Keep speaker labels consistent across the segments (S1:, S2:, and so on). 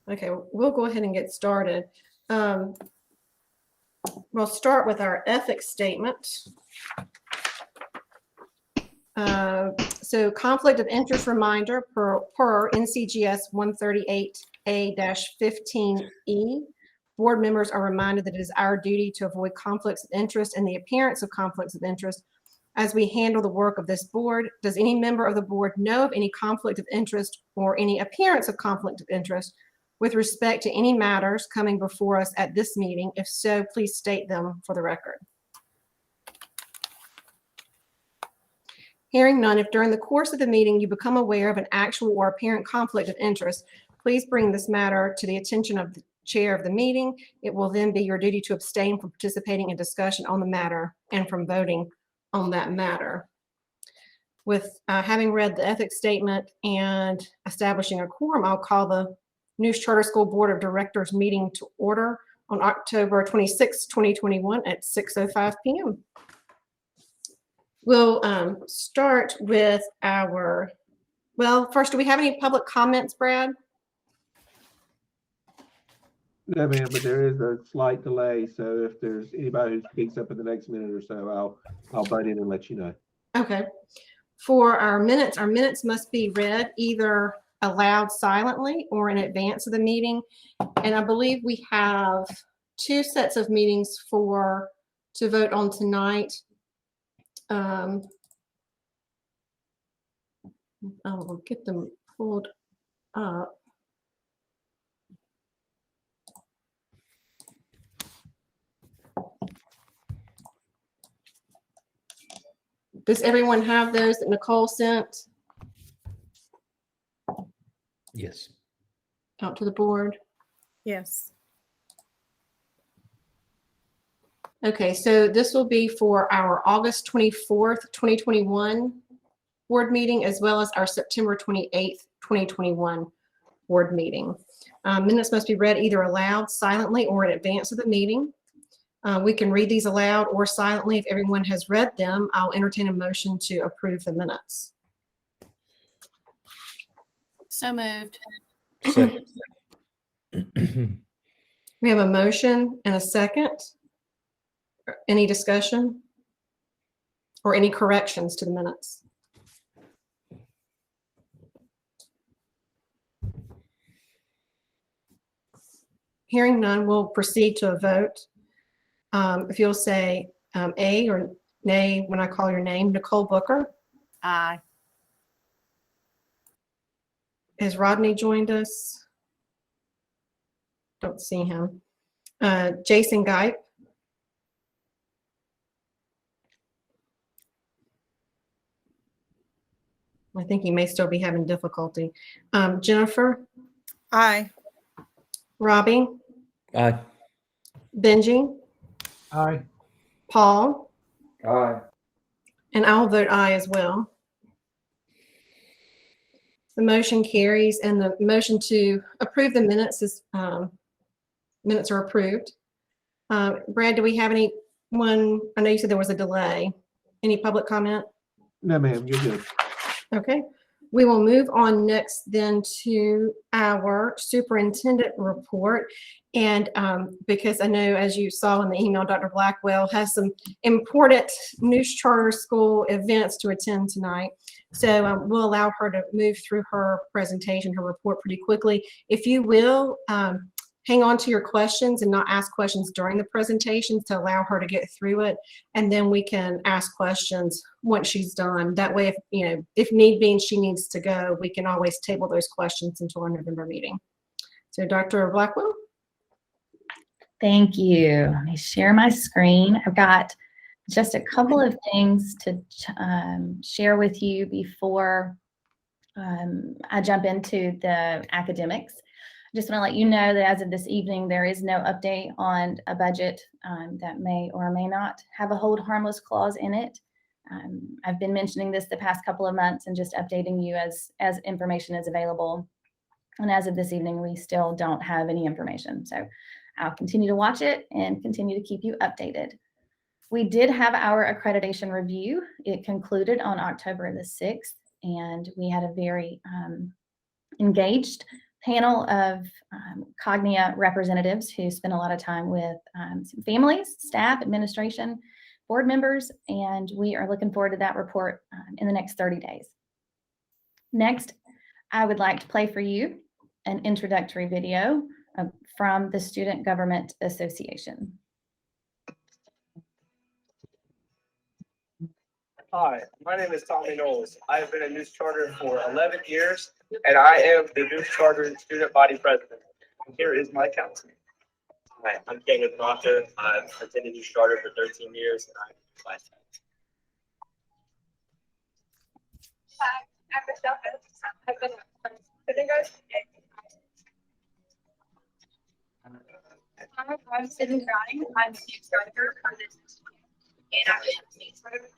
S1: Okay, we'll go ahead and get started. We'll start with our ethics statement. So conflict of interest reminder per NCGS 138A-15E. Board members are reminded that it is our duty to avoid conflicts of interest and the appearance of conflicts of interest as we handle the work of this board. Does any member of the board know of any conflict of interest or any appearance of conflict of interest with respect to any matters coming before us at this meeting? If so, please state them for the record. Hearing none, if during the course of the meeting you become aware of an actual or apparent conflict of interest, please bring this matter to the attention of the chair of the meeting. It will then be your duty to abstain from participating in discussion on the matter and from voting on that matter. With having read the ethics statement and establishing a quorum, I'll call the News Charter School Board of Directors meeting to order on October 26, 2021 at 6:05 p.m. We'll start with our, well, first, do we have any public comments, Brad?
S2: No, ma'am, but there is a slight delay. So if there's anybody who speaks up in the next minute or so, I'll butt in and let you know.
S1: Okay. For our minutes must be read either aloud silently or in advance of the meeting. And I believe we have two sets of meetings to vote on tonight. We'll get them pulled up. Does everyone have those that Nicole sent?
S3: Yes.
S1: Out to the board?
S4: Yes.
S1: Okay, so this will be for our August 24th, 2021 board meeting, as well as our September 28th, 2021 board meeting. Minutes must be read either aloud, silently, or in advance of the meeting. We can read these aloud or silently. If everyone has read them, I'll entertain a motion to approve the minutes.
S4: So moved.
S3: Second.
S1: We have a motion and a second. Any discussion or any corrections to the minutes? Hearing none, we'll proceed to a vote. If you'll say A or nay when I call your name. Nicole Booker.
S4: Aye.
S1: Has Rodney joined us? Don't see him. Jason Gipe. I think he may still be having difficulty. Jennifer.
S4: Aye.
S1: Robbie.
S3: Aye.
S1: Benji.
S2: Aye.
S1: Paul.
S3: Aye.
S1: And I'll vote aye as well. The motion carries, and the motion to approve the minutes is minutes are approved. Brad, do we have anyone? I know you said there was a delay. Any public comment?
S2: No, ma'am, you're good.
S1: Okay, we will move on next then to our superintendent report. And because I know, as you saw in the email, Dr. Blackwell has some important News Charter School events to attend tonight. So we'll allow her to move through her presentation, her report pretty quickly. If you will, hang on to your questions and not ask questions during the presentation to allow her to get through it. And then we can ask questions once she's done. That way, if need be and she needs to go, we can always table those questions until our November meeting. So Dr. Blackwell.
S5: Thank you. Let me share my screen. I've got just a couple of things to share with you before I jump into the academics. I just want to let you know that as of this evening, there is no update on a budget that may or may not have a hold harmless clause in it. I've been mentioning this the past couple of months and just updating you as information is available. And as of this evening, we still don't have any information. So I'll continue to watch it and continue to keep you updated. We did have our accreditation review. It concluded on October the 6th, and we had a very engaged panel of Cognia representatives who spend a lot of time with some families, staff, administration, board members, and we are looking forward to that report in the next 30 days. Next, I would like to play for you an introductory video from the Student Government Association.
S6: Hi, my name is Tommy Knowles. I have been a News Charter for 11 years, and I am the News Charter Student Body President. Here is my council.
S7: Hi, I'm Caleb Proctor. I've attended News Charter for 13 years, and I'm class 10.
S8: Hi, I'm Michelle. I've been sitting guys. I'm Sydney Browning. I'm the News Charter for this, and I'm the News Charter.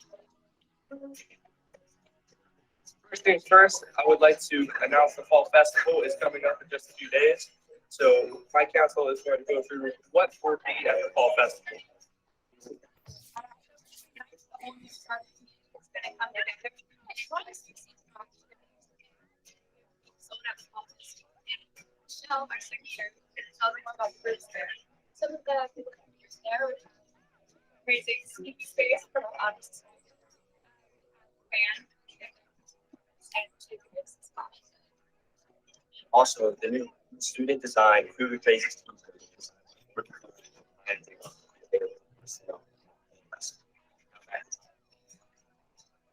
S6: First things first, I would like to announce the Fall Festival is coming up in just a few days. So my council is going to go through what will be at the Fall Festival.
S8: Michelle, our secretary, tell them about the groups there. Some of the people there raising speaking space for audience.
S7: Also, the new student design food faces.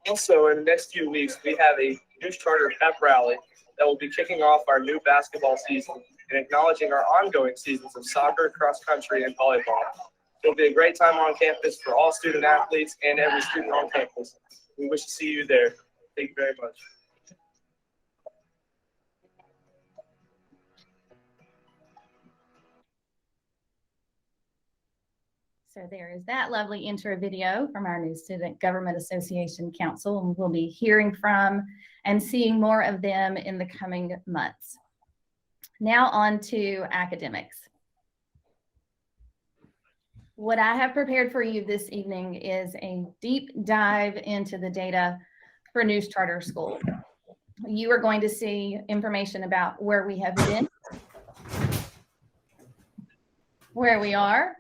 S6: Also, in the next few weeks, we have a News Charter pep rally that will be kicking off our new basketball season and acknowledging our ongoing seasons of soccer, cross country, and volleyball. It'll be a great time on campus for all student athletes and every student on campus. We wish to see you there. Thank you very much.
S5: So there is that lovely intro video from our new Student Government Association Council, and we'll be hearing from and seeing more of them in the coming months. Now on to academics. What I have prepared for you this evening is a deep dive into the data for News Charter School. You are going to see information about where we have been, where we are,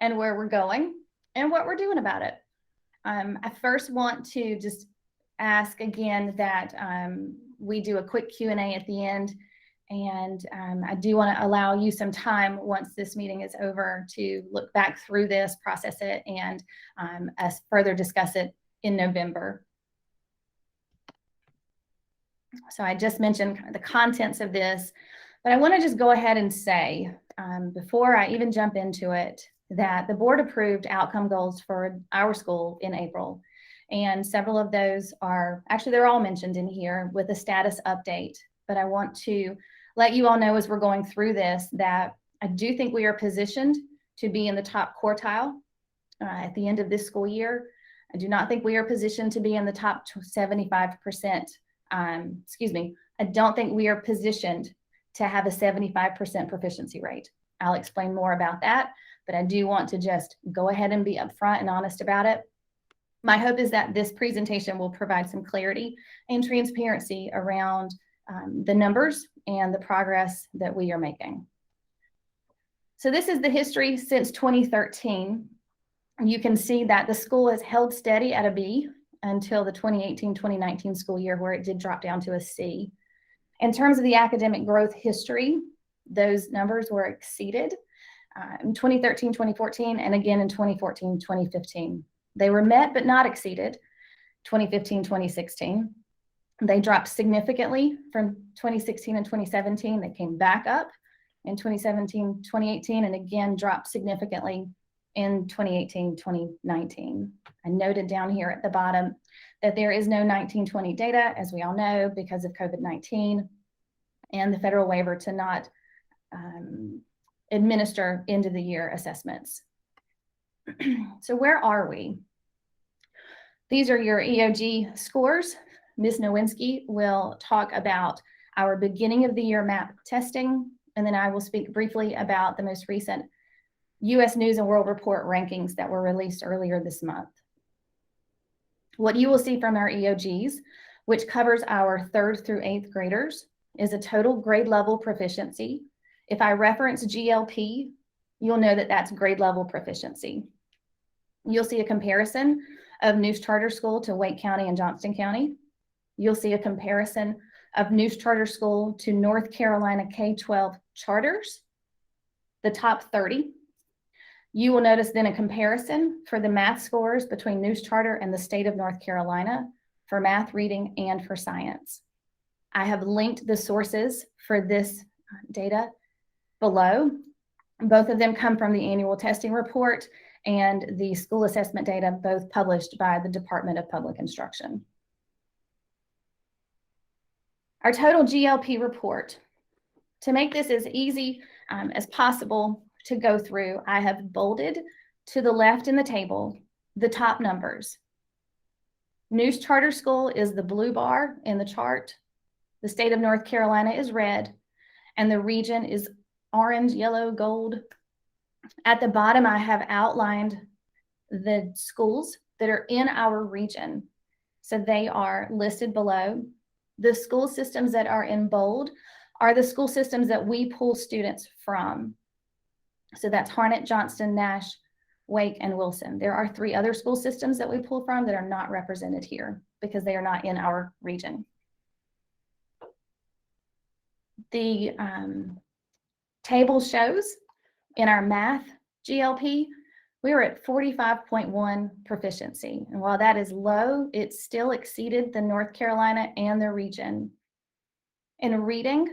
S5: and where we're going, and what we're doing about it. I first want to just ask again that we do a quick Q&A at the end, and I do want to allow you some time once this meeting is over to look back through this, process it, and us further discuss it in November. So I just mentioned kind of the contents of this, but I want to just go ahead and say, before I even jump into it, that the board approved outcome goals for our school in April. And several of those are, actually they're all mentioned in here with a status update. But I want to let you all know as we're going through this that I do think we are positioned to be in the top quartile at the end of this school year. I do not think we are positioned to be in the top 75%. I don't think we are positioned to have a 75% proficiency rate. I'll explain more about that, but I do want to just go ahead and be upfront and honest about it. My hope is that this presentation will provide some clarity and transparency around the numbers and the progress that we are making. So this is the history since 2013. You can see that the school has held steady at a B until the 2018-2019 school year, where it did drop down to a C. In terms of the academic growth history, those numbers were exceeded in 2013, 2014, and again in 2014, 2015. They were met but not exceeded 2015, 2016. They dropped significantly from 2016 and 2017. They came back up in 2017, 2018, and again dropped significantly in 2018, 2019. I noted down here at the bottom that there is no 1920 data, as we all know, because of COVID-19 and the federal waiver to not administer end of the year assessments. So where are we? These are your EOG scores. Ms. Nowinski will talk about our beginning of the year map testing, and then I will speak briefly about the most recent U.S. News and World Report rankings that were released earlier this month. What you will see from our EOGs, which covers our 3rd through 8th graders, is a total grade level proficiency. If I reference GLP, you'll know that that's grade level proficiency. You'll see a comparison of Neuse Charter School to Wake County and Johnston County. You'll see a comparison of Neuse Charter School to North Carolina K-12 charters, the top 30. You will notice then a comparison for the math scores between Neuse Charter and the state of North Carolina for math, reading, and for science. I have linked the sources for this data below. Both of them come from the annual testing report and the school assessment data, both published by the Department of Public Instruction. Our total GLP report. To make this as easy as possible to go through, I have bolded to the left in the table the top numbers. Neuse Charter School is the blue bar in the chart. The state of North Carolina is red, and the region is orange, yellow, gold. At the bottom, I have outlined the schools that are in our region. So they are listed below. The school systems that are in bold are the school systems that we pull students from. So that's Harnett, Johnston, Nash, Wake, and Wilson. There are 3 other school systems that we pull from that are not represented here because they are not in our region. The table shows in our math GLP, we were at 45.1 proficiency. And while that is low, it still exceeded the North Carolina and the region. In reading,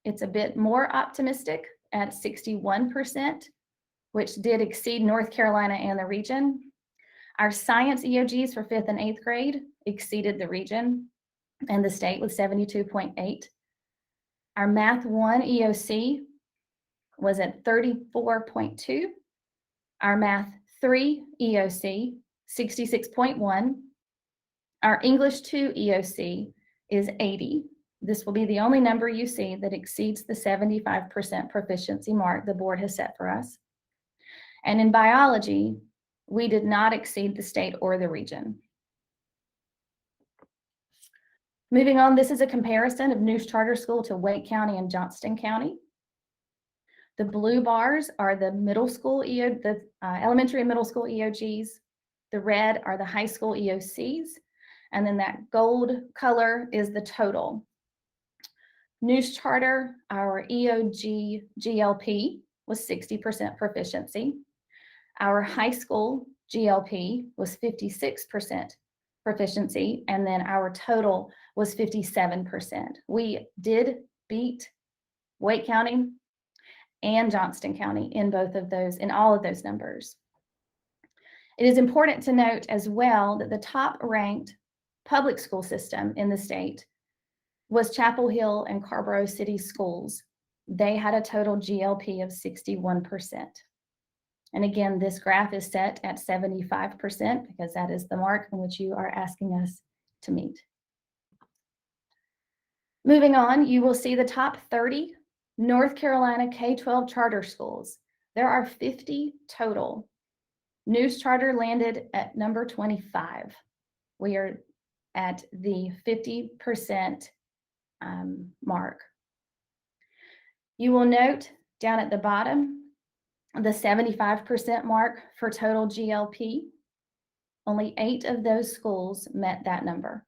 S5: it's a bit more optimistic at 61%, which did exceed North Carolina and the region. Our science EOGs for 5th and 8th grade exceeded the region and the state with 72.8. Our Math 1 EOC was at 34.2. Our Math 3 EOC, 66.1. Our English 2 EOC is 80. This will be the only number you see that exceeds the 75% proficiency mark the board has set for us. And in biology, we did not exceed the state or the region. Moving on, this is a comparison of Neuse Charter School to Wake County and Johnston County. The blue bars are the middle school elementary and middle school EOGs. The red are the high school EOCs. And then that gold color is the total. Neuse Charter, our EOG GLP was 60% proficiency. Our high school GLP was 56% proficiency, and then our total was 57%. We did beat Wake County and Johnston County in all of those numbers. It is important to note as well that the top ranked public school system in the state was Chapel Hill and Carrboro City Schools. They had a total GLP of 61%. And again, this graph is set at 75% because that is the mark in which you are asking us to meet. Moving on, you will see the top 30 North Carolina K-12 charter schools. There are 50 total. Neuse Charter landed at number 25. We are at the 50% mark. You will note down at the bottom the 75% mark for total GLP. Only 8 of those schools met that number.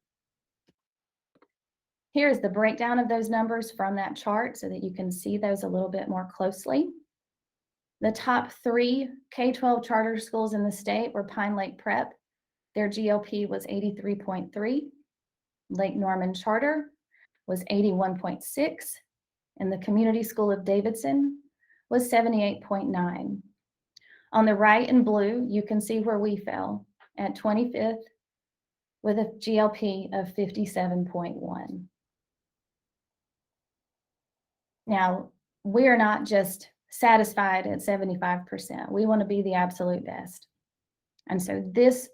S5: Here is the breakdown of those numbers from that chart so that you can see those a little bit more closely. The top 3 K-12 charter schools in the state were Pine Lake Prep. Their GLP was 83.3. Lake Norman Charter was 81.6. And the Community School of Davidson was 78.9. On the right in blue, you can see where we fell at 25th with a GLP of 57.1. Now, we are not just satisfied at 75%. We want to be the absolute best. And so this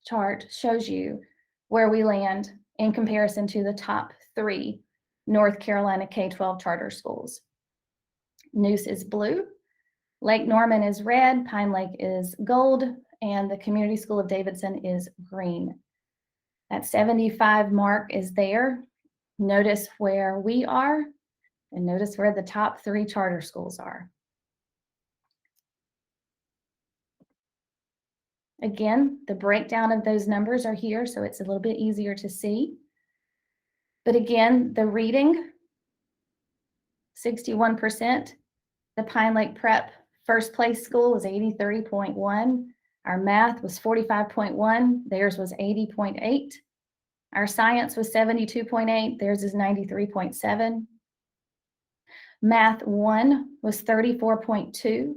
S5: chart shows you where we land in comparison to the top 3 North Carolina K-12 charter schools. Neuse is blue, Lake Norman is red, Pine Lake is gold, and the Community School of Davidson is green. That 75 mark is there. Notice where we are, and notice where the top 3 charter schools are. Again, the breakdown of those numbers are here, so it's a little bit easier to see. But again, the reading, 61%. The Pine Lake Prep first place school was 83.1. Our math was 45.1. Theirs was 80.8. Our science was 72.8. Theirs is 93.7. Math 1 was 34.2.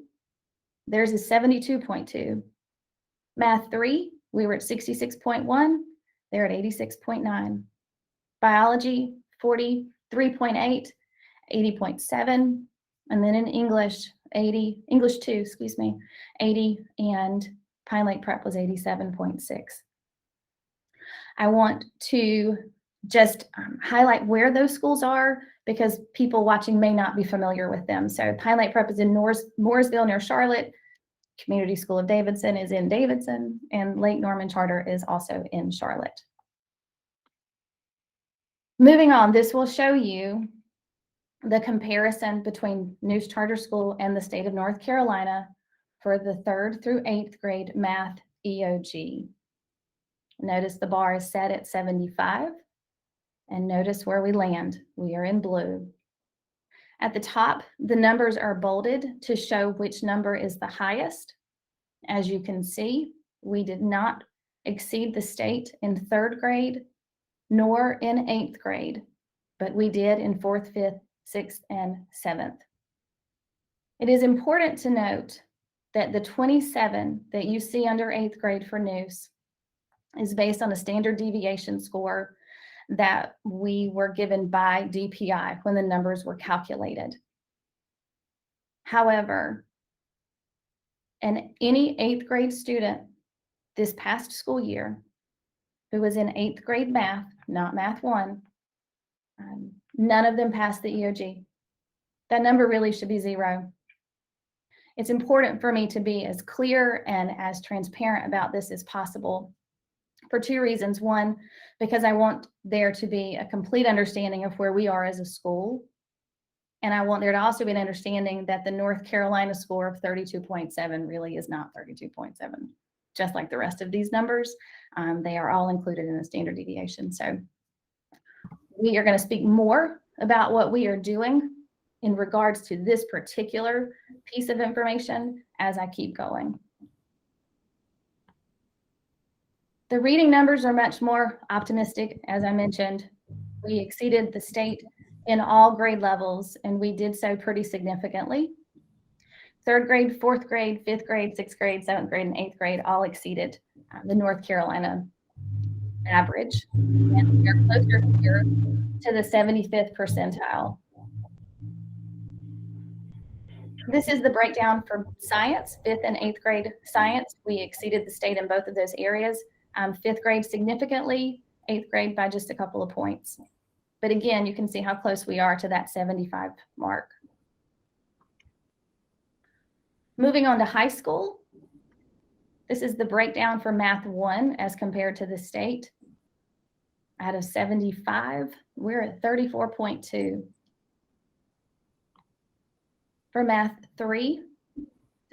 S5: Theirs is 72.2. Math 3, we were at 66.1. They're at 86.9. Biology, 43.8, 80.7. And then in English, 80, English 2, excuse me, 80, and Pine Lake Prep was 87.6. I want to just highlight where those schools are because people watching may not be familiar with them. So Pine Lake Prep is in Mooresville near Charlotte. Community School of Davidson is in Davidson, and Lake Norman Charter is also in Charlotte. Moving on, this will show you the comparison between Neuse Charter School and the state of North Carolina for the 3rd through 8th grade math EOG. Notice the bar is set at 75, and notice where we land. We are in blue. At the top, the numbers are bolded to show which number is the highest. As you can see, we did not exceed the state in 3rd grade, nor in 8th grade, but we did in 4th, 5th, 6th, and 7th. It is important to note that the 27 that you see under 8th grade for Neuse is based on a standard deviation score that we were given by DPI when the numbers were calculated. However, any 8th grade student this past school year who was in 8th grade math, not math 1, none of them passed the EOG. That number really should be 0. It's important for me to be as clear and as transparent about this as possible for 2 reasons. One, because I want there to be a complete understanding of where we are as a school. And I want there to also be an understanding that the North Carolina score of 32.7 really is not 32.7, just like the rest of these numbers. They are all included in the standard deviation. So we are going to speak more about what we are doing in regards to this particular piece of information as I keep going. The reading numbers are much more optimistic. As I mentioned, we exceeded the state in all grade levels, and we did so pretty significantly. 3rd grade, 4th grade, 5th grade, 6th grade, 7th grade, and 8th grade all exceeded the North Carolina average. And we are closer here to the 75th percentile. This is the breakdown for science, 5th and 8th grade science. We exceeded the state in both of those areas. 5th grade significantly, 8th grade by just a couple of points. But again, you can see how close we are to that 75 mark. Moving on to high school. This is the breakdown for math 1 as compared to the state. Out of 75, we're at 34.2. For math 3,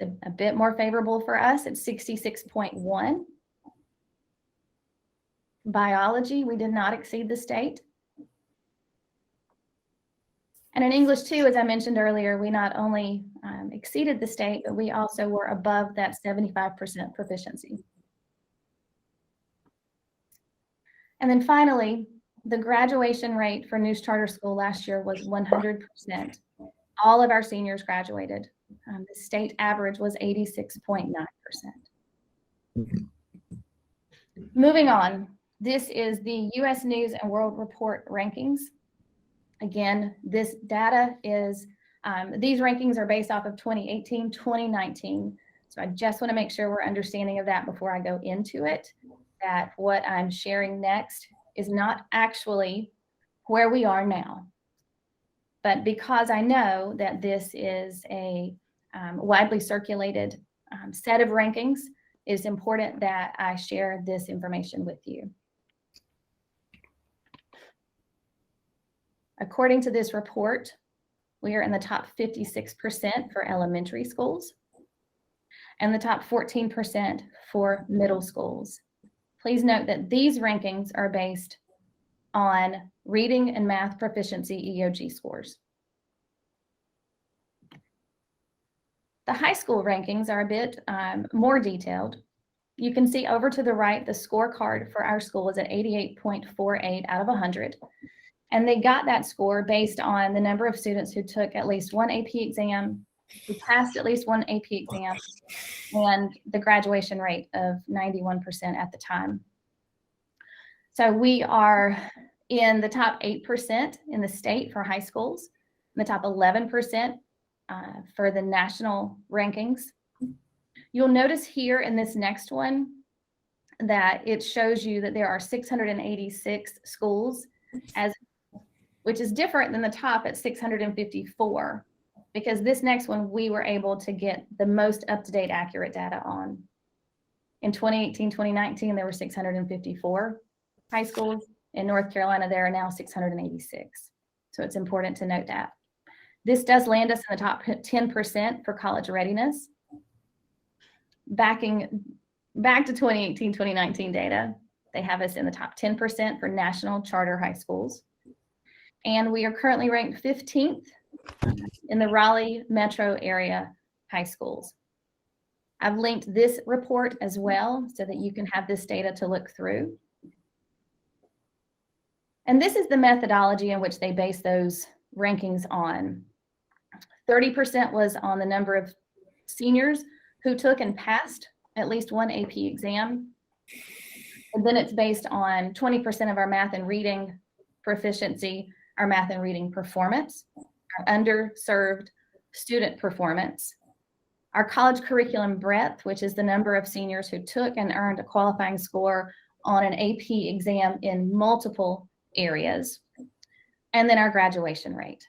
S5: a bit more favorable for us at 66.1. Biology, we did not exceed the state. And in English 2, as I mentioned earlier, we not only exceeded the state, but we also were above that 75% proficiency. And then finally, the graduation rate for Neuse Charter School last year was 100%. All of our seniors graduated. The state average was 86.9%. Moving on, this is the U.S. News and World Report rankings. Again, this data is, these rankings are based off of 2018, 2019. So I just want to make sure we're understanding of that before I go into it, that what I'm sharing next is not actually where we are now. But because I know that this is a widely circulated set of rankings, it's important that I share this information with you. According to this report, we are in the top 56% for elementary schools and the top 14% for middle schools. Please note that these rankings are based on reading and math proficiency EOG scores. The high school rankings are a bit more detailed. You can see over to the right, the scorecard for our school is at 88.48 out of 100. And they got that score based on the number of students who took at least one AP exam, who passed at least one AP exam, and the graduation rate of 91% at the time. So we are in the top 8% in the state for high schools, in the top 11% for the national rankings. You'll notice here in this next one that it shows you that there are 686 schools, which is different than the top at 654, because this next one we were able to get the most up-to-date accurate data on. In 2018, 2019, there were 654 high schools. In North Carolina, there are now 686. So it's important to note that. This does land us in the top 10% for college readiness. Back to 2018, 2019 data, they have us in the top 10% for national charter high schools. And we are currently ranked 15th in the Raleigh metro area high schools. I've linked this report as well so that you can have this data to look through. And this is the methodology in which they base those rankings on. 30% was on the number of seniors who took and passed at least one AP exam. And then it's based on 20% of our math and reading proficiency, our math and reading performance, our underserved student performance, our college curriculum breadth, which is the number of seniors who took and earned a qualifying score on an AP exam in multiple areas, and then our graduation rate.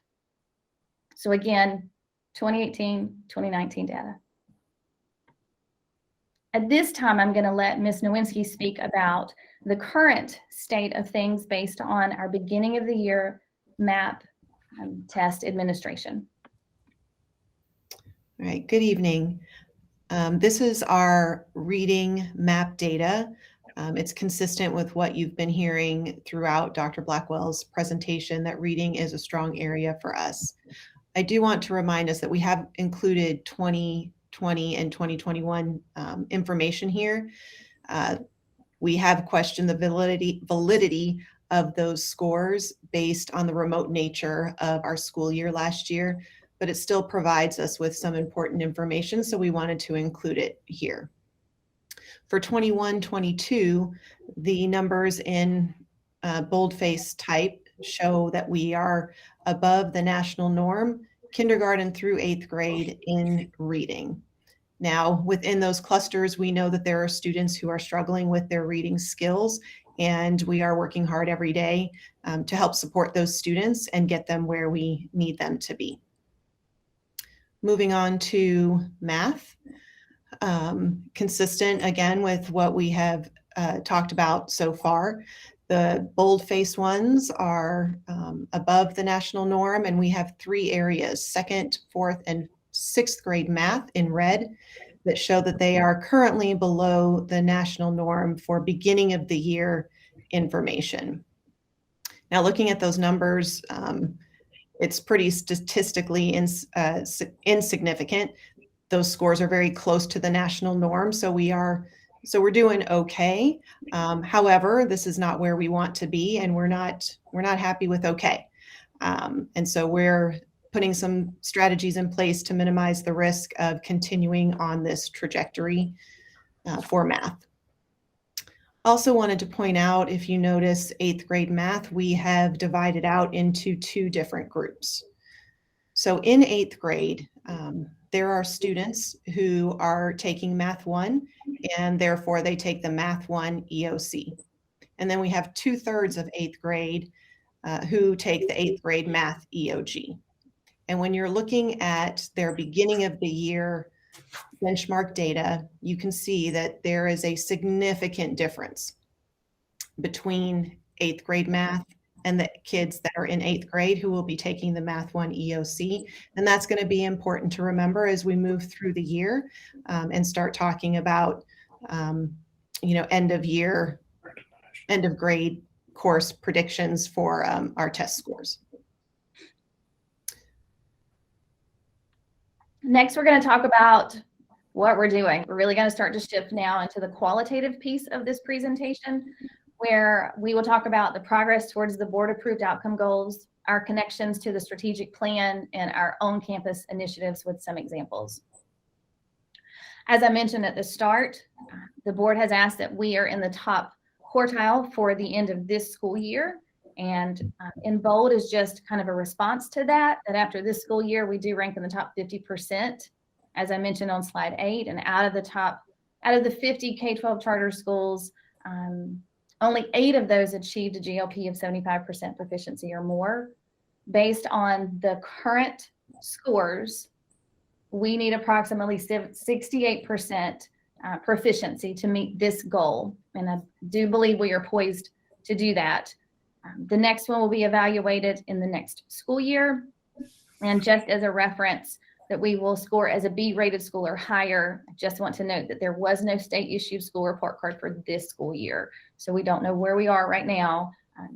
S5: So again, 2018, 2019 data. At this time, I'm going to let Ms. Nowinski speak about the current state of things based on our beginning of the year MAP test administration.
S9: All right, good evening. This is our reading MAP data. It's consistent with what you've been hearing throughout Dr. Blackwell's presentation, that reading is a strong area for us. I do want to remind us that we have included 2020 and 2021 information here. We have questioned the validity of those scores based on the remote nature of our school year last year, but it still provides us with some important information, so we wanted to include it here. For 21-22, the numbers in boldface type show that we are above the national norm, kindergarten through 8th grade in reading. Now, within those clusters, we know that there are students who are struggling with their reading skills, and we are working hard every day to help support those students and get them where we need them to be. Moving on to math. Consistent again with what we have talked about so far. The boldface ones are above the national norm, and we have 3 areas, 2nd, 4th, and 6th grade math in red, that show that they are currently below the national norm for beginning of the year information. Now, looking at those numbers, it's pretty statistically insignificant. Those scores are very close to the national norm, so we're doing okay. However, this is not where we want to be, and we're not happy with okay. And so we're putting some strategies in place to minimize the risk of continuing on this trajectory for math. Also wanted to point out, if you notice 8th grade math, we have divided out into 2 different groups. So in 8th grade, there are students who are taking Math 1, and therefore they take the Math 1 EOC. And then we have 2/3 of 8th grade who take the 8th grade Math EOG. And when you're looking at their beginning of the year benchmark data, you can see that there is a significant difference between 8th grade math and the kids that are in 8th grade who will be taking the Math 1 EOC. And that's going to be important to remember as we move through the year and start talking about, end of grade course predictions for our test scores.
S5: Next, we're going to talk about what we're doing. We're really going to start to shift now into the qualitative piece of this presentation, where we will talk about the progress towards the board-approved outcome goals, our connections to the strategic plan, and our own campus initiatives with some examples. As I mentioned at the start, the board has asked that we are in the top quartile for the end of this school year. And in bold is just kind of a response to that after this school year, we do rank in the top 50%, as I mentioned on slide 8, and out of the 50 K-12 charter schools, only 8 of those achieved a GLP of 75% proficiency or more. Based on the current scores, we need approximately 68% proficiency to meet this goal. And I do believe we are poised to do that. The next one will be evaluated in the next school year. And just as a reference that we will score as a B-rated school or higher, I just want to note that there was no state-issued school report card for this school year. So we don't know where we are right now,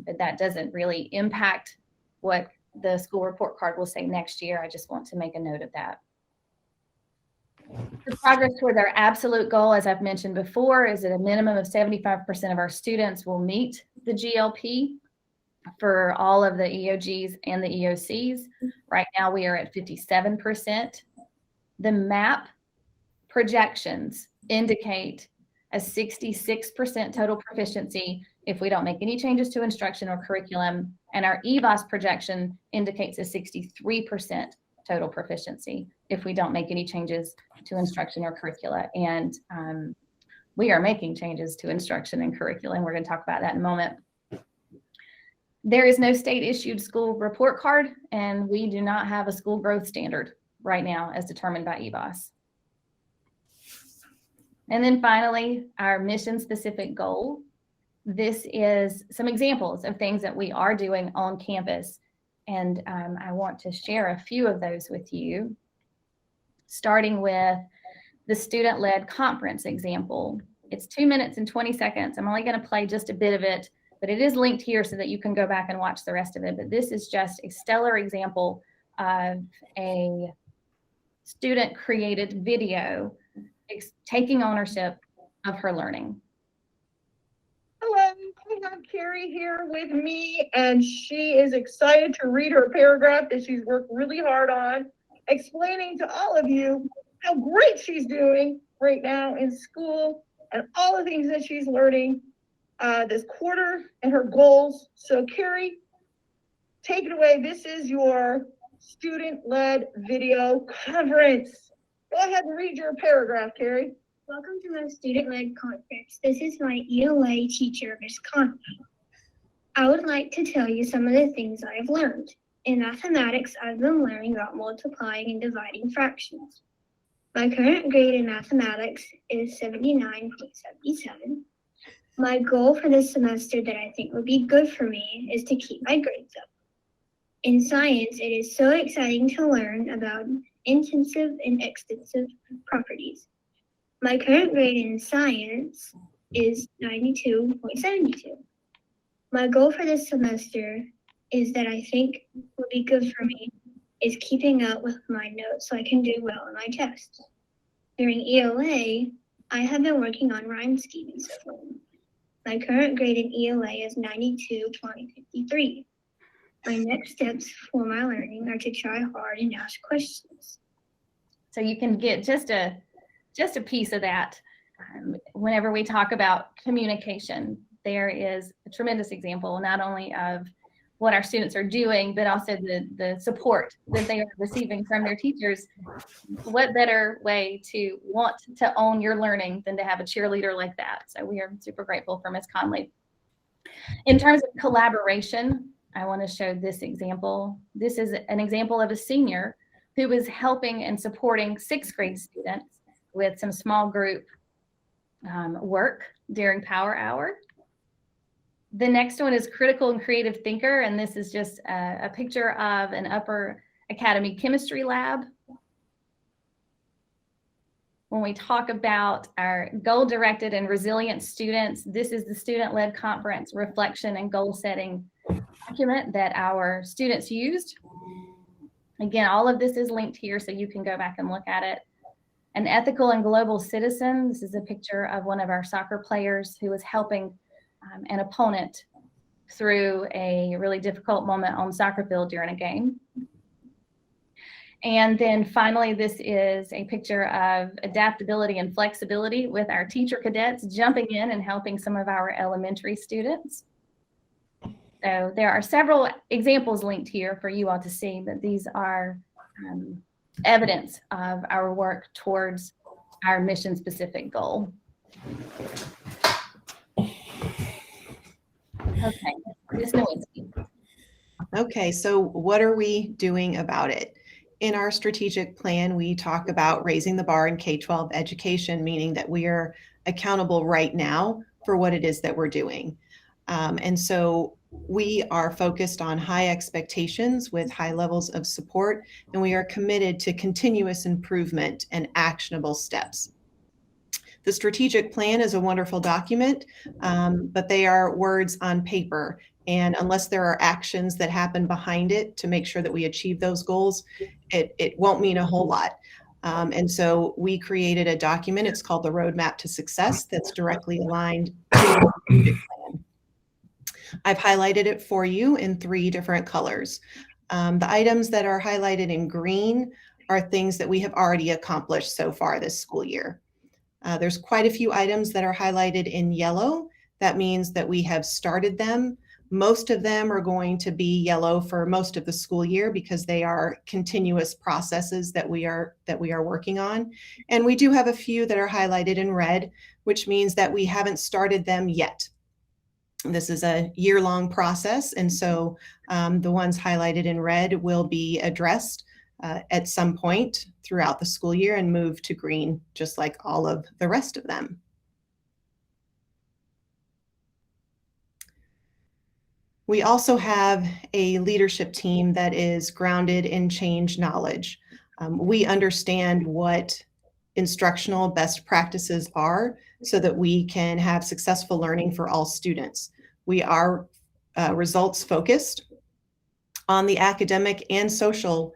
S5: but that doesn't really impact what the school report card will say next year. I just want to make a note of that. The progress toward our absolute goal, as I've mentioned before, is that a minimum of 75% of our students will meet the GLP for all of the EOGs and the EOCs. Right now we are at 57%. The MAP projections indicate a 66% total proficiency if we don't make any changes to instruction or curriculum, and our EVOS projection indicates a 63% total proficiency if we don't make any changes to instruction or curricula. And we are making changes to instruction and curriculum. We're going to talk about that in a moment. There is no state-issued school report card, and we do not have a school growth standard right now as determined by EVOS. And then finally, our mission-specific goal. This is some examples of things that we are doing on campus, and I want to share a few of those with you, starting with the StudentLed Conference example. It's 2 minutes and 20 seconds. I'm only going to play just a bit of it, but it is linked here so that you can go back and watch the rest of it. But this is just a stellar example of a student-created video taking ownership of her learning.
S10: Hello, I have Carrie here with me, and she is excited to read her paragraph that she's worked really hard on, explaining to all of you how great she's doing right now in school and all the things that she's learning this quarter and her goals. So Carrie, take it away. This is your student-led video conference. Go ahead and read your paragraph, Carrie.
S8: Welcome to my student-led conference. This is my ELA teacher, Ms. Conley. I would like to tell you some of the things I have learned. In mathematics, I've been learning about multiplying and dividing fractions. My current grade in mathematics is 79.77. My goal for this semester that I think would be good for me is to keep my grades up. In science, it is so exciting to learn about intensive and extensive properties. My current grade in science is 92.72. My goal for this semester is that I think would be good for me is keeping up with my notes so I can do well on my tests. During ELA, I have been working on rhyme scheming so far. My current grade in ELA is 92.53. My next steps for my learning are to try hard and ask questions.
S5: So you can get just a piece of that. Whenever we talk about communication, there is a tremendous example, not only of what our students are doing, but also the support that they are receiving from their teachers. What better way to want to own your learning than to have a cheerleader like that? So we are super grateful for Ms. Conley. In terms of collaboration, I want to show this example. This is an example of a senior who was helping and supporting 6th grade students with some small group work during Power Hour. The next one is critical and creative thinker, and this is just a picture of an upper academy chemistry lab. When we talk about our goal-directed and resilient students, this is the StudentLed Conference reflection and goal-setting document that our students used. Again, all of this is linked here, so you can go back and look at it. An ethical and global citizen. This is a picture of one of our soccer players who was helping an opponent through a really difficult moment on the soccer field during a game. And then finally, this is a picture of adaptability and flexibility with our teacher cadets jumping in and helping some of our elementary students. So there are several examples linked here for you all to see, but these are evidence of our work towards our mission-specific goal. Okay, Ms. Nowinski.
S9: Okay, so what are we doing about it? In our strategic plan, we talk about raising the bar in K-12 education, meaning that we are accountable right now for what it is that we're doing. And so we are focused on high expectations with high levels of support, and we are committed to continuous improvement and actionable steps. The strategic plan is a wonderful document, but they are words on paper. And unless there are actions that happen behind it to make sure that we achieve those goals, it won't mean a whole lot. And so we created a document, it's called the Roadmap to Success, that's directly aligned to the strategic plan. I've highlighted it for you in 3 different colors. The items that are highlighted in green are things that we have already accomplished so far this school year. There's quite a few items that are highlighted in yellow. That means that we have started them. Most of them are going to be yellow for most of the school year because they are continuous processes that we are working on. And we do have a few that are highlighted in red, which means that we haven't started them yet. This is a year-long process, and so the ones highlighted in red will be addressed at some point throughout the school year and move to green, just like all of the rest of them. We also have a leadership team that is grounded in change knowledge. We understand what instructional best practices are so that we can have successful learning for all students. We are results focused on the academic and social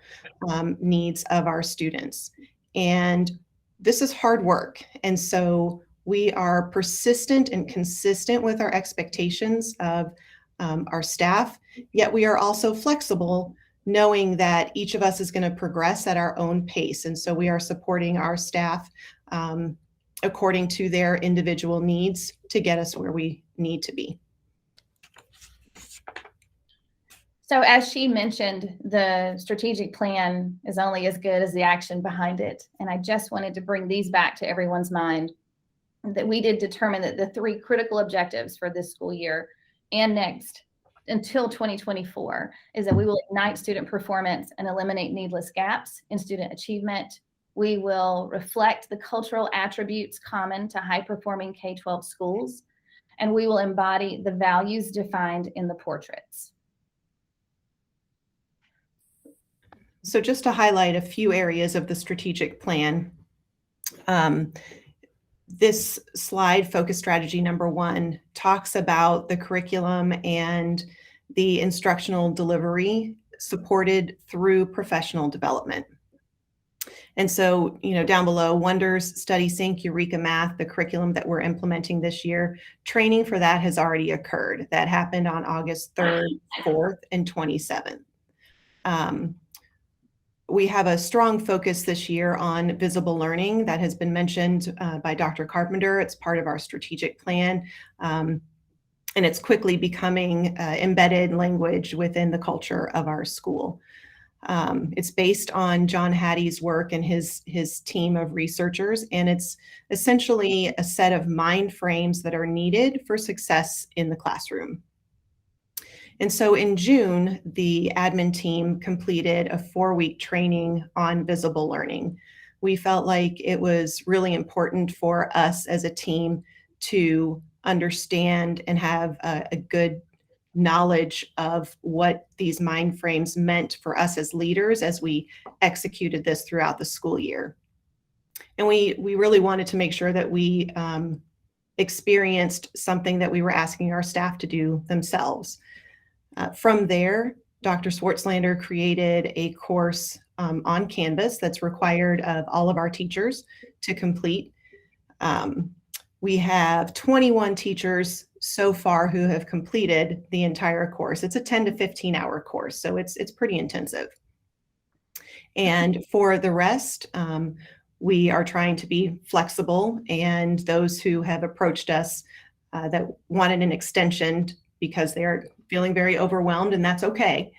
S9: needs of our students. And this is hard work. And so we are persistent and consistent with our expectations of our staff, yet we are also flexible, knowing that each of us is going to progress at our own pace. And so we are supporting our staff according to their individual needs to get us where we need to be.
S5: So as she mentioned, the strategic plan is only as good as the action behind it. And I just wanted to bring these back to everyone's mind, that we did determine that the 3 critical objectives for this school year and next until 2024 is that we will ignite student performance and eliminate needless gaps in student achievement. We will reflect the cultural attributes common to high-performing K-12 schools, and we will embody the values defined in the portraits.
S9: So just to highlight a few areas of the strategic plan, this slide, focus strategy number 1, talks about the curriculum and the instructional delivery supported through professional development. And so, down below, Wonders, Study Sync, Eureka Math, the curriculum that we're implementing this year, training for that has already occurred. That happened on August 3rd, 4th, and 27th. We have a strong focus this year on visible learning that has been mentioned by Dr. Carpenter. It's part of our strategic plan, and it's quickly becoming embedded language within the culture of our school. It's based on John Hattie's work and his team of researchers, and it's essentially a set of mind frames that are needed for success in the classroom. And so in June, the admin team completed a 4-week training on visible learning. We felt like it was really important for us as a team to understand and have a good knowledge of what these mind frames meant for us as leaders as we executed this throughout the school year. And we really wanted to make sure that we experienced something that we were asking our staff to do themselves. From there, Dr. Swartzlander created a course on Canvas that's required of all of our teachers to complete. We have 21 teachers so far who have completed the entire course. It's a 10 to 15 hour course, so it's pretty intensive. And for the rest, we are trying to be flexible, and those who have approached us that wanted an extension because they're feeling very overwhelmed, and that's okay.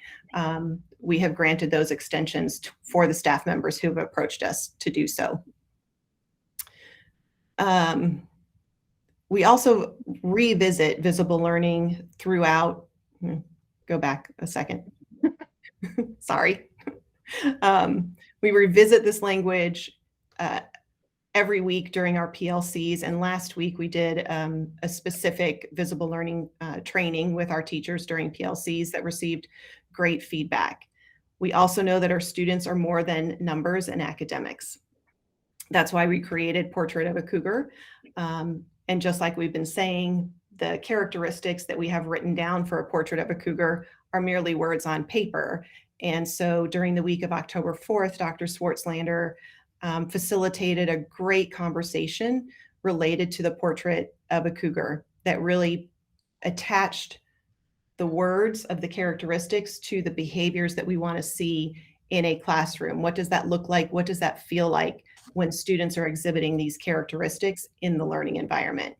S9: We have granted those extensions for the staff members who have approached us to do so. We also revisit visible learning throughout. Go back a second. Sorry. We revisit this language every week during our PLCs, and last week we did a specific visible learning training with our teachers during PLCs that received great feedback. We also know that our students are more than numbers and academics. That's why we created Portrait of a Cougar. And just like we've been saying, the characteristics that we have written down for a Portrait of a Cougar are merely words on paper. And so during the week of October 4th, Dr. Swartzlander facilitated a great conversation related to the Portrait of a Cougar that really attached the words of the characteristics to the behaviors that we want to see in a classroom. What does that look like? What does that feel like when students are exhibiting these characteristics in the learning environment?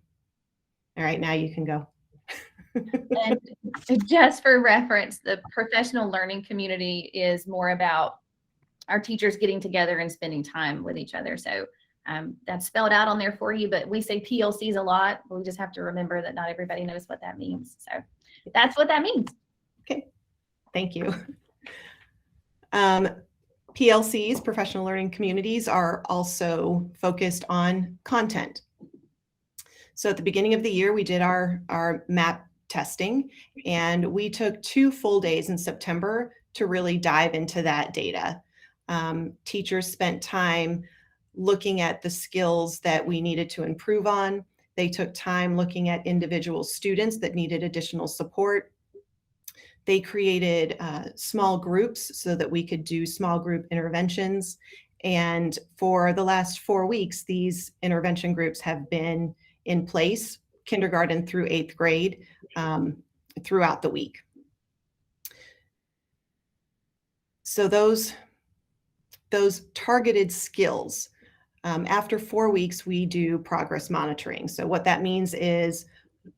S9: All right, now you can go.
S5: And just for reference, the professional learning community is more about our teachers getting together and spending time with each other. So that's spelled out on there for you, but we say PLCs a lot. We just have to remember that not everybody knows what that means. So that's what that means.
S9: Okay, thank you. PLCs, professional learning communities, are also focused on content. So at the beginning of the year, we did our MAP testing, and we took 2 full days in September to really dive into that data. Teachers spent time looking at the skills that we needed to improve on. They took time looking at individual students that needed additional support. They created small groups so that we could do small group interventions. And for the last 4 weeks, these intervention groups have been in place, kindergarten through 8th grade, throughout the week. So those targeted skills, after 4 weeks, we do progress monitoring. So what that means is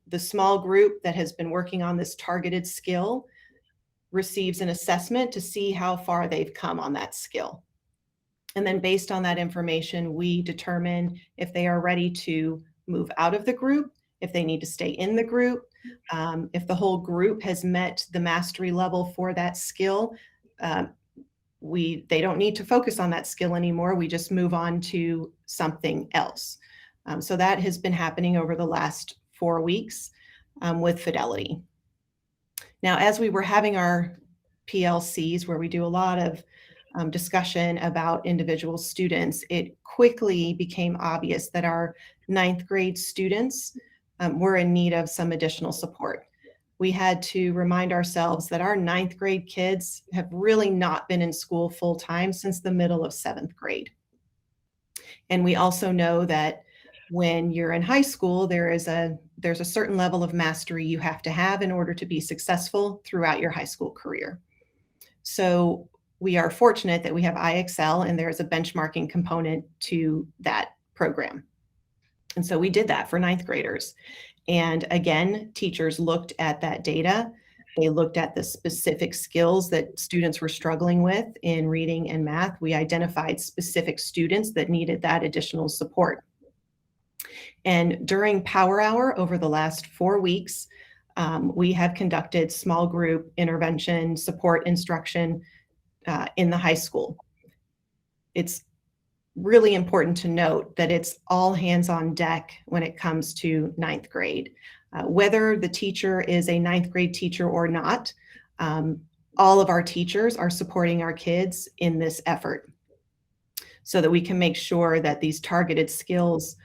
S9: the small group that has been working on this targeted skill receives an assessment to see how far they've come on that skill. And then based on that information, we determine if they are ready to move out of the group, if they need to stay in the group, if the whole group has met the mastery level for that skill. They don't need to focus on that skill anymore. We just move on to something else. So that has been happening over the last 4 weeks with Fidelity. Now, as we were having our PLCs, where we do a lot of discussion about individual students, it quickly became obvious that our 9th grade students were in need of some additional support. We had to remind ourselves that our 9th grade kids have really not been in school full time since the middle of 7th grade. And we also know that when you're in high school, there's a certain level of mastery you have to have in order to be successful throughout your high school career. So we are fortunate that we have IXL, and there's a benchmarking component to that program. And so we did that for 9th graders. And again, teachers looked at that data. They looked at the specific skills that students were struggling with in reading and math. We identified specific students that needed that additional support. And during Power Hour over the last 4 weeks, we have conducted small group intervention support instruction in the high school. It's really important to note that it's all hands on deck when it comes to ninth grade. Whether the teacher is a ninth grade teacher or not, all of our teachers are supporting our kids in this effort so that we can make sure that these targeted skills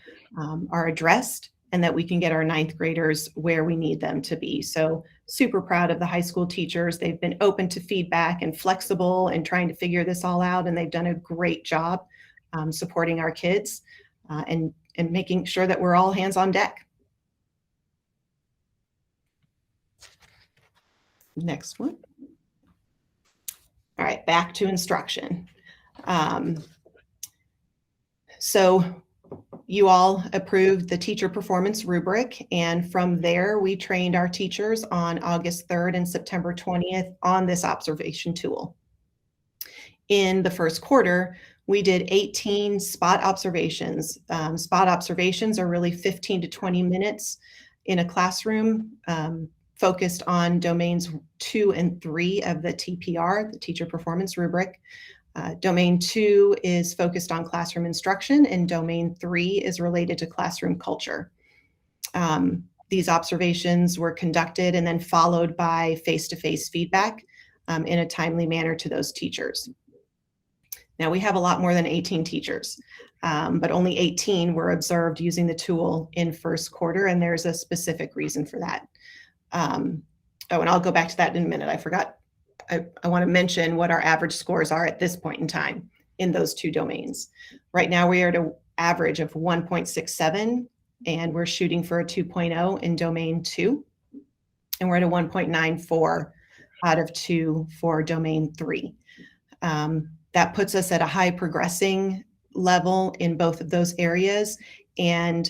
S9: are addressed and that we can get our ninth graders where we need them to be. So super proud of the high school teachers. They've been open to feedback and flexible and trying to figure this all out, and they've done a great job supporting our kids and making sure that we're all hands on deck. Next one. All right, back to instruction. So you all approved the teacher performance rubric, and from there we trained our teachers on August 3rd and September 20th on this observation tool. In the first quarter, we did 18 spot observations. Spot observations are really 15 to 20 minutes in a classroom focused on domains 2 and 3 of the TPR, the teacher performance rubric. Domain 2 is focused on classroom instruction, and domain 3 is related to classroom culture. These observations were conducted and then followed by face-to-face feedback in a timely manner to those teachers. Now, we have a lot more than 18 teachers, but only 18 were observed using the tool in first quarter, and there's a specific reason for that. And I'll go back to that in a minute. I forgot. I want to mention what our average scores are at this point in time in those two domains. Right now, we are at an average of 1.67, and we're shooting for a 2.0 in domain 2, and we're at a 1.94 out of 2 for domain 3. That puts us at a high progressing level in both of those areas, and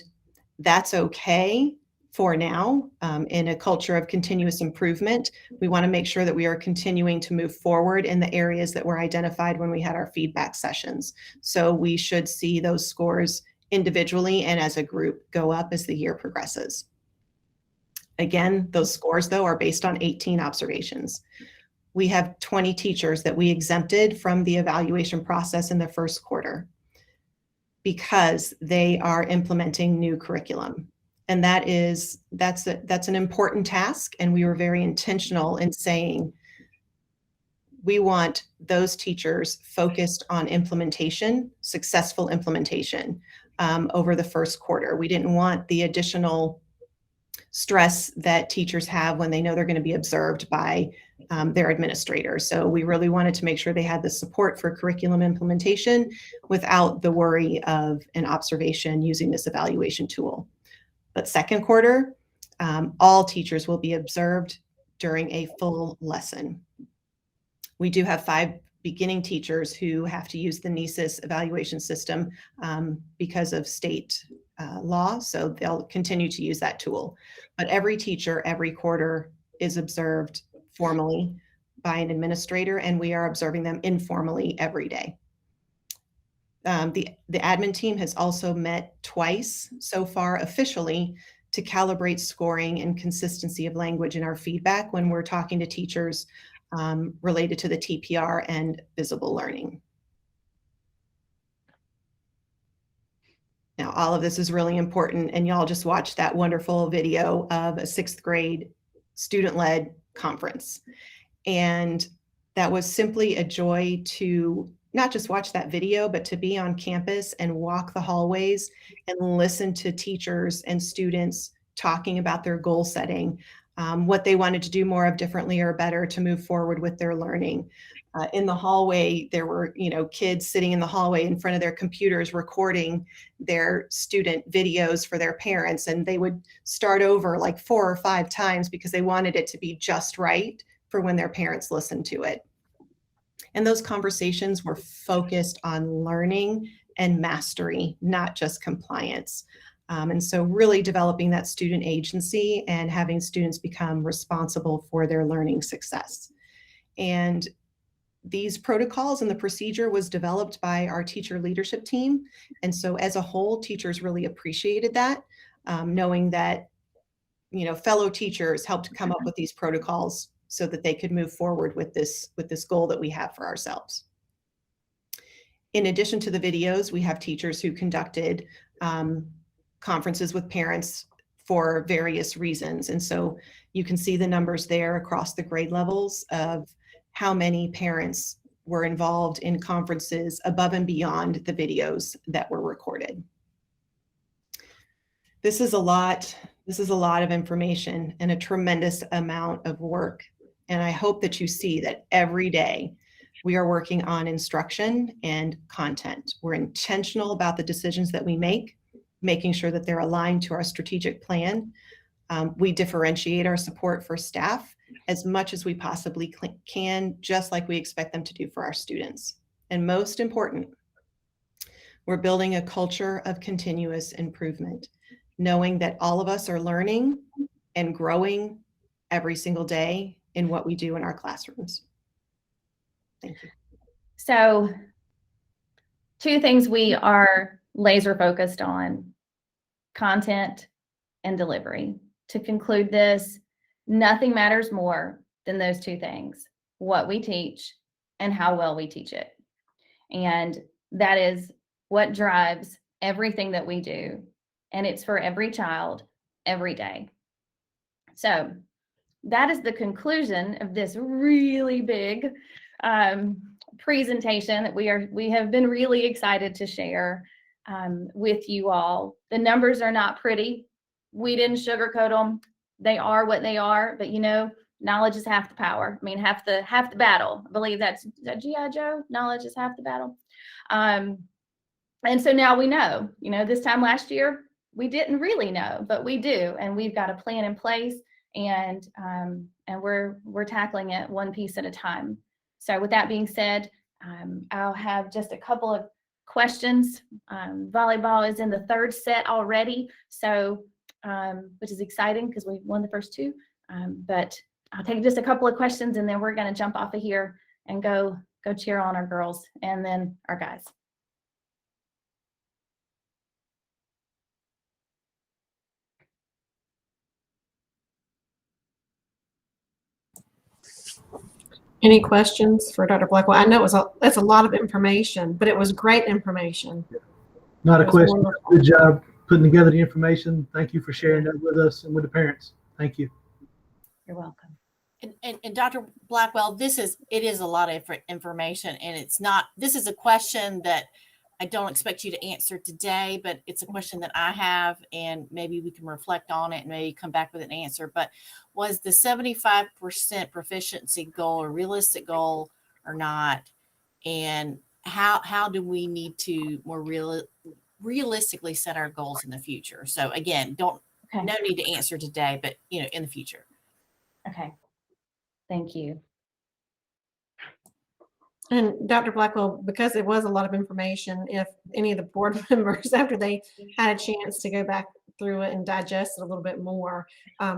S9: that's okay for now. In a culture of continuous improvement, we want to make sure that we are continuing to move forward in the areas that were identified when we had our feedback sessions. So we should see those scores individually and as a group go up as the year progresses. Again, those scores, though, are based on 18 observations. We have 20 teachers that we exempted from the evaluation process in the first quarter because they are implementing new curriculum. And that's an important task. And we were very intentional in saying we want those teachers focused on implementation, successful implementation over the first quarter. We didn't want the additional stress that teachers have when they know they're going to be observed by their administrator. So we really wanted to make sure they had the support for curriculum implementation without the worry of an observation using this evaluation tool. But second quarter, all teachers will be observed during a full lesson. We do have 5 beginning teachers who have to use the NESIS evaluation system because of state law, so they'll continue to use that tool. But every teacher, every quarter, is observed formally by an administrator, and we are observing them informally every day. The admin team has also met twice so far officially to calibrate scoring and consistency of language in our feedback when we're talking to teachers related to the TPR and visible learning. Now, all of this is really important, and y'all just watched that wonderful video of a 6th grade student-led conference. And that was simply a joy to not just watch that video, but to be on campus and walk the hallways and listen to teachers and students talking about their goal setting, what they wanted to do more of differently or better to move forward with their learning. In the hallway, there were, kids sitting in the hallway in front of their computers recording their student videos for their parents, and they would start over like 4 or 5 times because they wanted it to be just right for when their parents listened to it. And those conversations were focused on learning and mastery, not just compliance. And so really developing that student agency and having students become responsible for their learning success. And these protocols and the procedure was developed by our teacher leadership team. And so as a whole, teachers really appreciated that, knowing that, fellow teachers helped come up with these protocols so that they could move forward with this goal that we have for ourselves. In addition to the videos, we have teachers who conducted conferences with parents for various reasons. And so you can see the numbers there across the grade levels of how many parents were involved in conferences above and beyond the videos that were recorded. This is a lot of information and a tremendous amount of work. And I hope that you see that every day we are working on instruction and content. We're intentional about the decisions that we make, making sure that they're aligned to our strategic plan. We differentiate our support for staff as much as we possibly can, just like we expect them to do for our students. And most important, we're building a culture of continuous improvement, knowing that all of us are learning and growing every single day in what we do in our classrooms. Thank you.
S5: So 2 things we are laser focused on: content and delivery. To conclude this, nothing matters more than those 2 things: what we teach and how well we teach it. And that is what drives everything that we do. And it's for every child, every day. So that is the conclusion of this really big presentation that we have been really excited to share with you all. The numbers are not pretty. We didn't sugarcoat them. They are what they are, but knowledge is half the power. I mean, half the battle. I believe that's G.I. Joe. Knowledge is half the battle. And so now we know, this time last year, we didn't really know, but we do. And we've got a plan in place, and we're tackling it one piece at a time. So with that being said, I'll have just a couple of questions. Volleyball is in the 3rd set already, so which is exciting because we won the first 2. But I'll take just a couple of questions, and then we're going to jump off of here and go cheer on our girls and then our guys.
S1: Any questions for Dr. Blackwell? I know that's a lot of information, but it was great information.
S11: Not a
S1: It was
S11: question.
S1: wonderful.
S11: Good job putting together the information. Thank you for sharing that with us and with the parents. Thank you.
S5: You're welcome.
S4: And Dr. Blackwell, it is a lot of information, and this is a question that I don't expect you to answer today, but it's a question that I have, and maybe we can reflect on it and maybe come back with an answer. But was the 75% proficiency goal a realistic goal or not? And how do we need to more realistically set our goals in the future? So again, no need to answer today, but in the future.
S5: Okay. Thank you.
S1: And Dr. Blackwell, because it was a lot of information, if any of the board members, after they had a chance to go back through it and digest it a little bit more,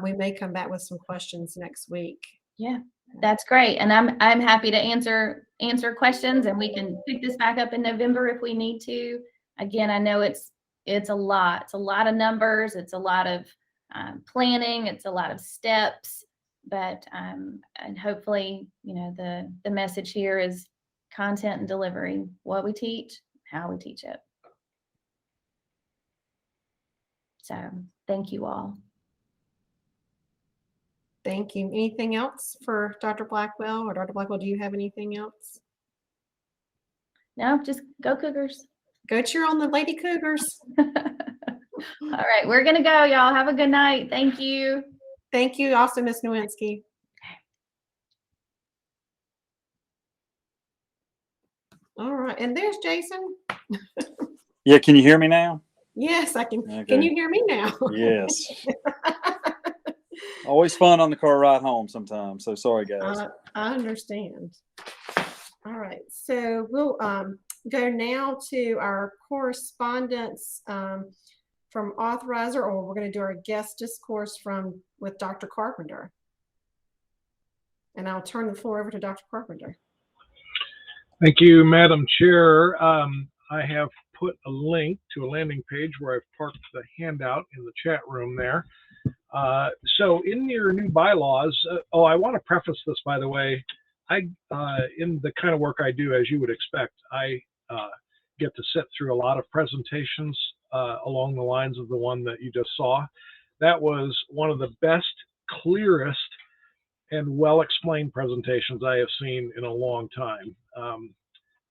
S1: we may come back with some questions next week.
S5: Yeah, that's great. And I'm happy to answer questions, and we can pick this back up in November if we need to. Again, I know it's a lot. It's a lot of numbers. It's a lot of planning. It's a lot of steps. But and hopefully, the message here is content and delivery, what we teach, how we teach it. So thank you all.
S1: Thank you. Anything else for Dr. Blackwell? Or Dr. Blackwell, do you have anything else?
S5: No, just go Cougars.
S1: Go cheer on the Lady Cougars.
S5: All right, we're going to go, y'all. Have a good night. Thank you.
S1: Thank you also, Ms. Nowinski. All right, and there's Jason.
S12: Yeah, can you hear me now?
S1: Yes, I can.
S12: Okay.
S1: Can you hear me now?
S12: Yes. Always fun on the car ride home sometimes. So sorry, guys.
S1: I understand. All right, so we'll go now to our correspondence from authorizer, or we're going to do our guest discourse with Dr. Carpenter. And I'll turn the floor over to Dr. Carpenter.
S13: Thank you, Madam Chair. I have put a link to a landing page where I've parked the handout in the chat room there. So in your new bylaws, I want to preface this, by the way, in the kind of work I do, as you would expect, I get to sit through a lot of presentations along the lines of the one that you just saw. That was one of the best, clearest, and well-explained presentations I have seen in a long time.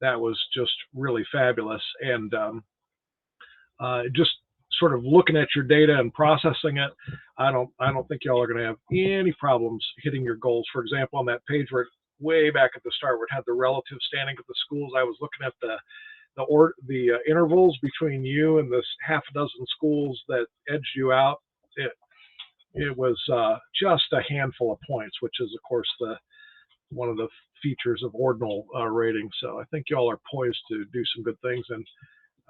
S13: That was just really fabulous. And just sort of looking at your data and processing it, I don't think y'all are going to have any problems hitting your goals. For example, on that page where way back at the start where it had the relative standing of the schools, I was looking at the intervals between you and this half a dozen schools that edged you out. It was just a handful of points, which is of course one of the features of ordinal rating. So I think y'all are poised to do some good things, and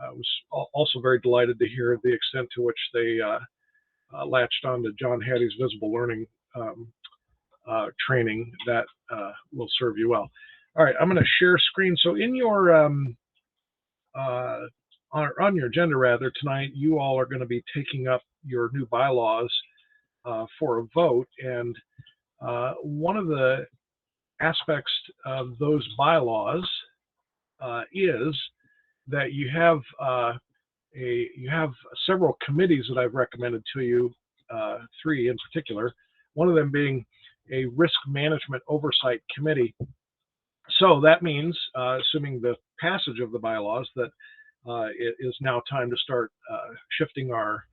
S13: I was also very delighted to hear the extent to which they latched on to John Hattie's visible learning training. That will serve you well. All right, I'm going to share screen. So in your on your agenda rather tonight, you all are going to be taking up your new bylaws for a vote, and one of the aspects of those bylaws is that you have several committees that I've recommended to you, 3 in particular. One of them being a risk management oversight committee. So that means, assuming the passage of the bylaws, that it is now time to start shifting our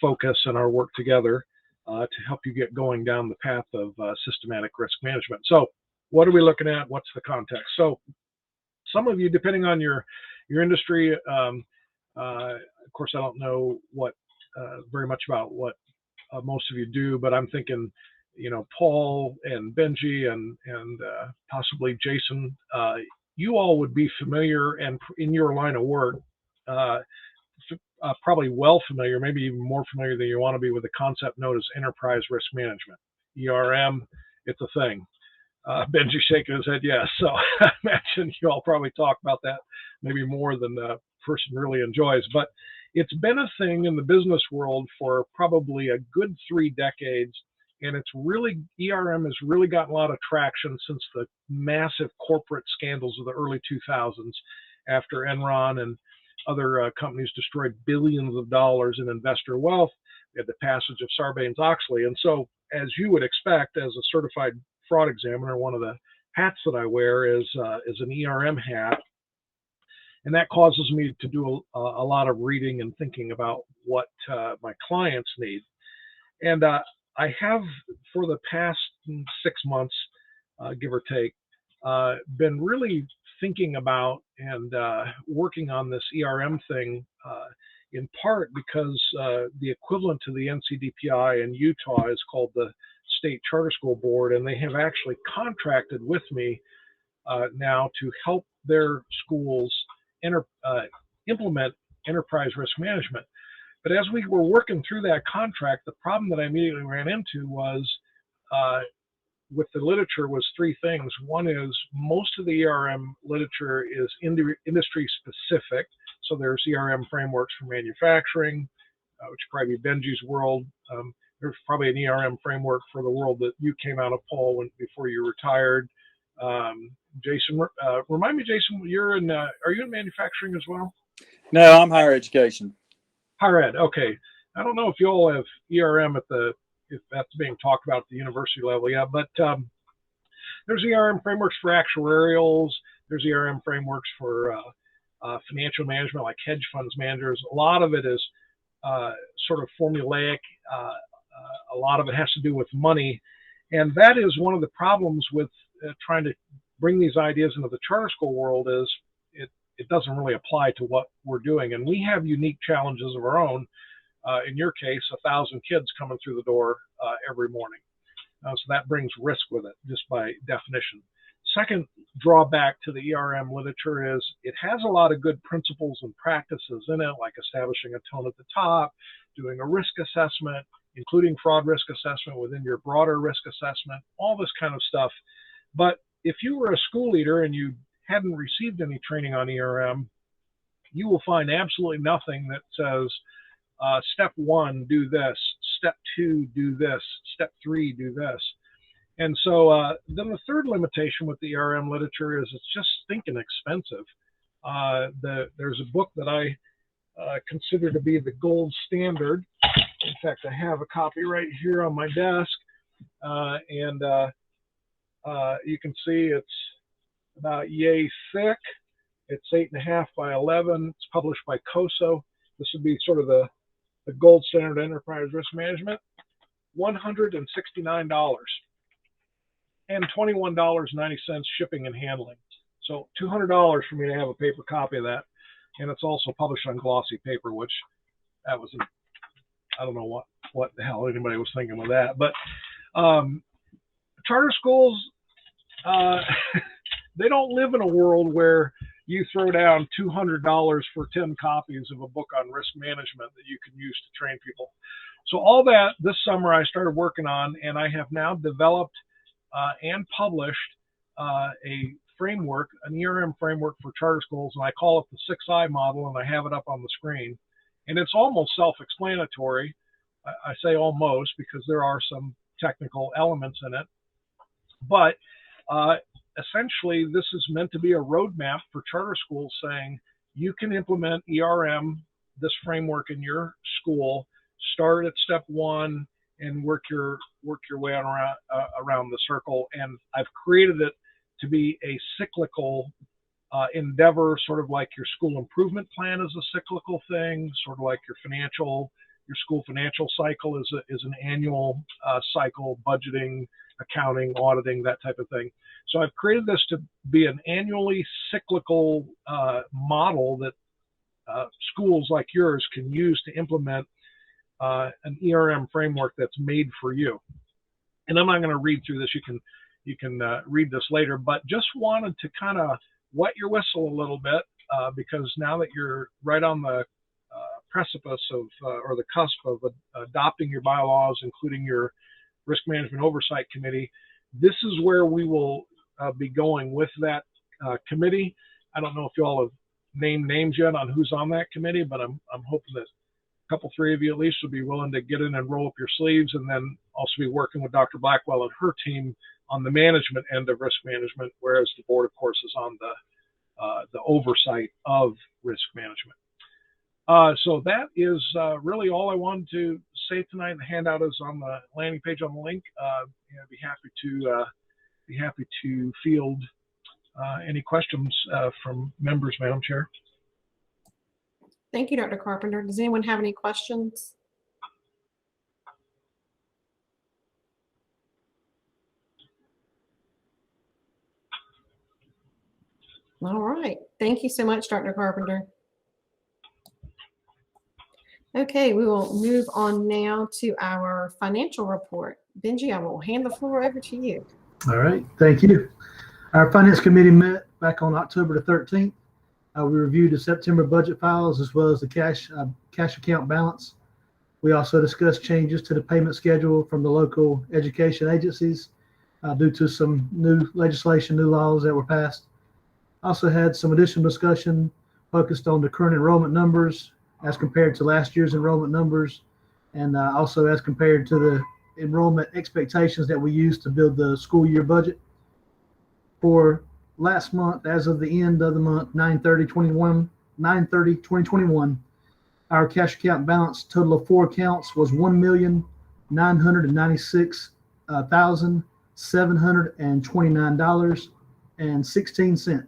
S13: focus and our work together to help you get going down the path of systematic risk management. So what are we looking at? What's the context? So some of you, depending on your industry, of course, I don't know what very much about what most of you do, but I'm thinking, Paul and Benji and possibly Jason, you all would be familiar, and in your line of work, probably well familiar, maybe even more familiar than you want to be, with the concept known as enterprise risk management. ERM, it's a thing. Benji shaking his head yes. So I imagine you all probably talk about that maybe more than the person really enjoys. But it's been a thing in the business world for probably a good 3 decades. And it's really, ERM has really gotten a lot of traction since the massive corporate scandals of the early 2000s, after Enron and other companies destroyed billions of dollars in investor wealth. We had the passage of Sarbanes-Oxley. And so, as you would expect, as a certified fraud examiner, one of the hats that I wear is an ERM hat. And that causes me to do a lot of reading and thinking about what my clients need. And I have, for the past 6 months, give or take, been really thinking about and working on this ERM thing, in part because the equivalent to the NCDPI in Utah is called the State Charter School Board, and they have actually contracted with me now to help their schools implement enterprise risk management. But as we were working through that contract, the problem that I immediately ran into was with the literature was 3 things. One is most of the ERM literature is industry specific. So there's ERM frameworks for manufacturing, which would probably be Benji's world. There's probably an ERM framework for the world that you came out of, Paul, before you retired. Jason, remind me, Jason, you're in, are you in manufacturing as well?
S12: No, I'm higher education.
S13: Higher ed, okay. I don't know if you all have ERM if that's being talked about at the university level yet, but there's ERM frameworks for actuarials. There's ERM frameworks for financial management, like hedge funds managers. A lot of it is sort of formulaic. A lot of it has to do with money. And that is one of the problems with trying to bring these ideas into the charter school world, is it doesn't really apply to what we're doing. And we have unique challenges of our own. In your case, 1,000 kids coming through the door every morning. So that brings risk with it, just by definition. Second drawback to the ERM literature is it has a lot of good principles and practices in it, like establishing a tone at the top, doing a risk assessment, including fraud risk assessment within your broader risk assessment, all this kind of stuff. But if you were a school leader and you hadn't received any training on ERM, you will find absolutely nothing that says, step 1, do this, step 2, do this, step 3, do this. And so then the third limitation with the ERM literature is it's just stinking expensive. There's a book that I consider to be the gold standard. In fact, I have a copy right here on my desk, and you can see it's about yay thick. It's 8.5 by 11. It's published by COSO. This would be sort of the gold standard enterprise risk management. $169 and $21.90 shipping and handling. So $200 for me to have a paper copy of that. And it's also published on glossy paper, which that was, I don't know what the hell anybody was thinking with that. But charter schools, they don't live in a world where you throw down $200 for 10 copies of a book on risk management that you can use to train people. So all that this summer I started working on, and I have now developed and published a framework, an ERM framework for charter schools, and I call it the 6I model, and I have it up on the screen. And it's almost self-explanatory. I say almost because there are some technical elements in it. But essentially, this is meant to be a roadmap for charter schools saying you can implement ERM, this framework in your school, start at step 1 and work your way around the circle. And I've created it to be a cyclical endeavor, sort of like your school improvement plan is a cyclical thing, sort of like your school financial cycle is an annual cycle, budgeting, accounting, auditing, that type of thing. So I've created this to be an annually cyclical model that schools like yours can use to implement an ERM framework that's made for you. And I'm not going to read through this. You can read this later, but just wanted to kind of wet your whistle a little bit because now that you're right on the precipice of or the cusp of adopting your bylaws, including your risk management oversight committee, this is where we will be going with that committee. I don't know if you all have named names yet on who's on that committee, but I'm hoping that a couple, 3 of you at least will be willing to get in and roll up your sleeves, and then also be working with Dr. Blackwell and her team on the management end of risk management, whereas the board, of course, is on the oversight of risk management. So that is really all I wanted to say tonight. The handout is on the landing page on the link. I'd be happy to field any questions from members, Madam Chair.
S1: Thank you, Dr. Carpenter. Does anyone have any questions? All right. Thank you so much, Dr. Carpenter. Okay, we will move on now to our financial report. Benji, I will hand the floor over to you.
S11: All right, thank you. Our Finance Committee met back on October the 13th. We reviewed the September budget files as well as the cash account balance. We also discussed changes to the payment schedule from the local education agencies due to some new legislation, new laws that were passed. Also had some additional discussion focused on the current enrollment numbers as compared to last year's enrollment numbers, and also as compared to the enrollment expectations that we used to build the school year budget. For last month, as of the end of the month, 9/30/2021, our cash account balance total of 4 accounts was $1,996,729.16.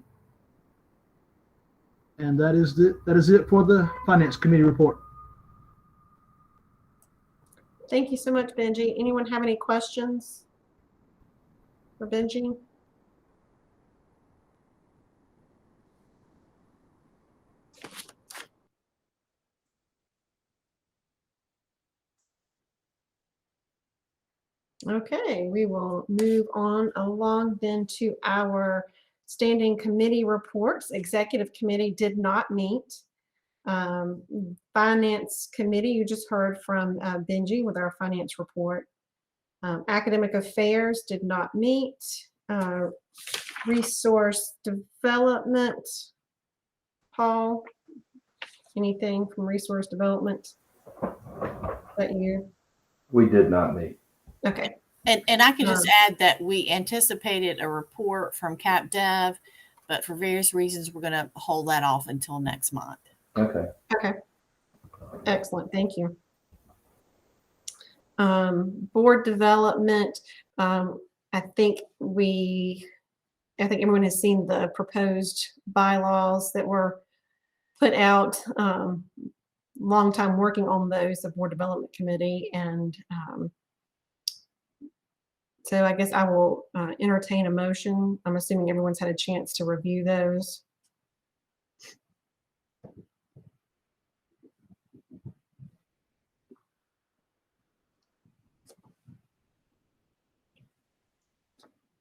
S11: And that is it for the Finance Committee report.
S1: Thank you so much, Benji. Anyone have any questions for Benji? Okay, we will move on along then to our standing committee reports. Executive Committee did not meet. Finance Committee, you just heard from Benji with our finance report. Academic Affairs did not meet. Resource Development, Paul, anything from Resource Development? Is that you?
S14: We did not meet.
S1: Okay.
S4: And I can just add that we anticipated a report from CapDev but for various reasons, we're going to hold that off until next month.
S14: Okay.
S1: Okay. Excellent. Thank you. Board development. I think everyone has seen the proposed bylaws that were put out. Long time working on those, the board development committee, and so I guess I will entertain a motion. I'm assuming everyone's had a chance to review those.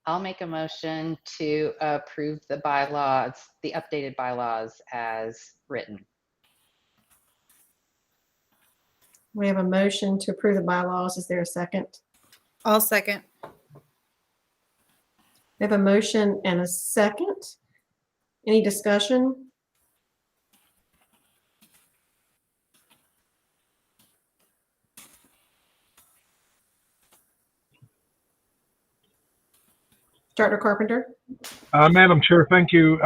S15: I'll make a motion to approve the bylaws, the updated bylaws as written.
S1: We have a motion to approve the bylaws. Is there a second?
S16: I'll second.
S1: We have a motion and a second. Any discussion? Dr. Carpenter?
S13: Madam Chair, thank you.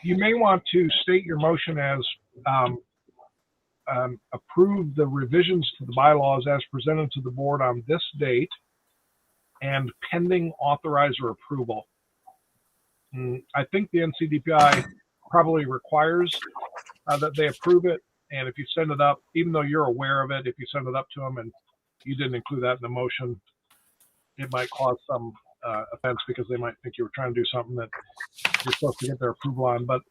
S13: You may want to state your motion as approve the revisions to the bylaws as presented to the board on this date and pending authorizer approval. I think the NCDPI probably requires that they approve it. And if you send it up, even though you're aware of it, if you send it up to them and you didn't include that in the motion, it might cause some offense because they might think you were trying to do something that you're supposed to get their approval on. But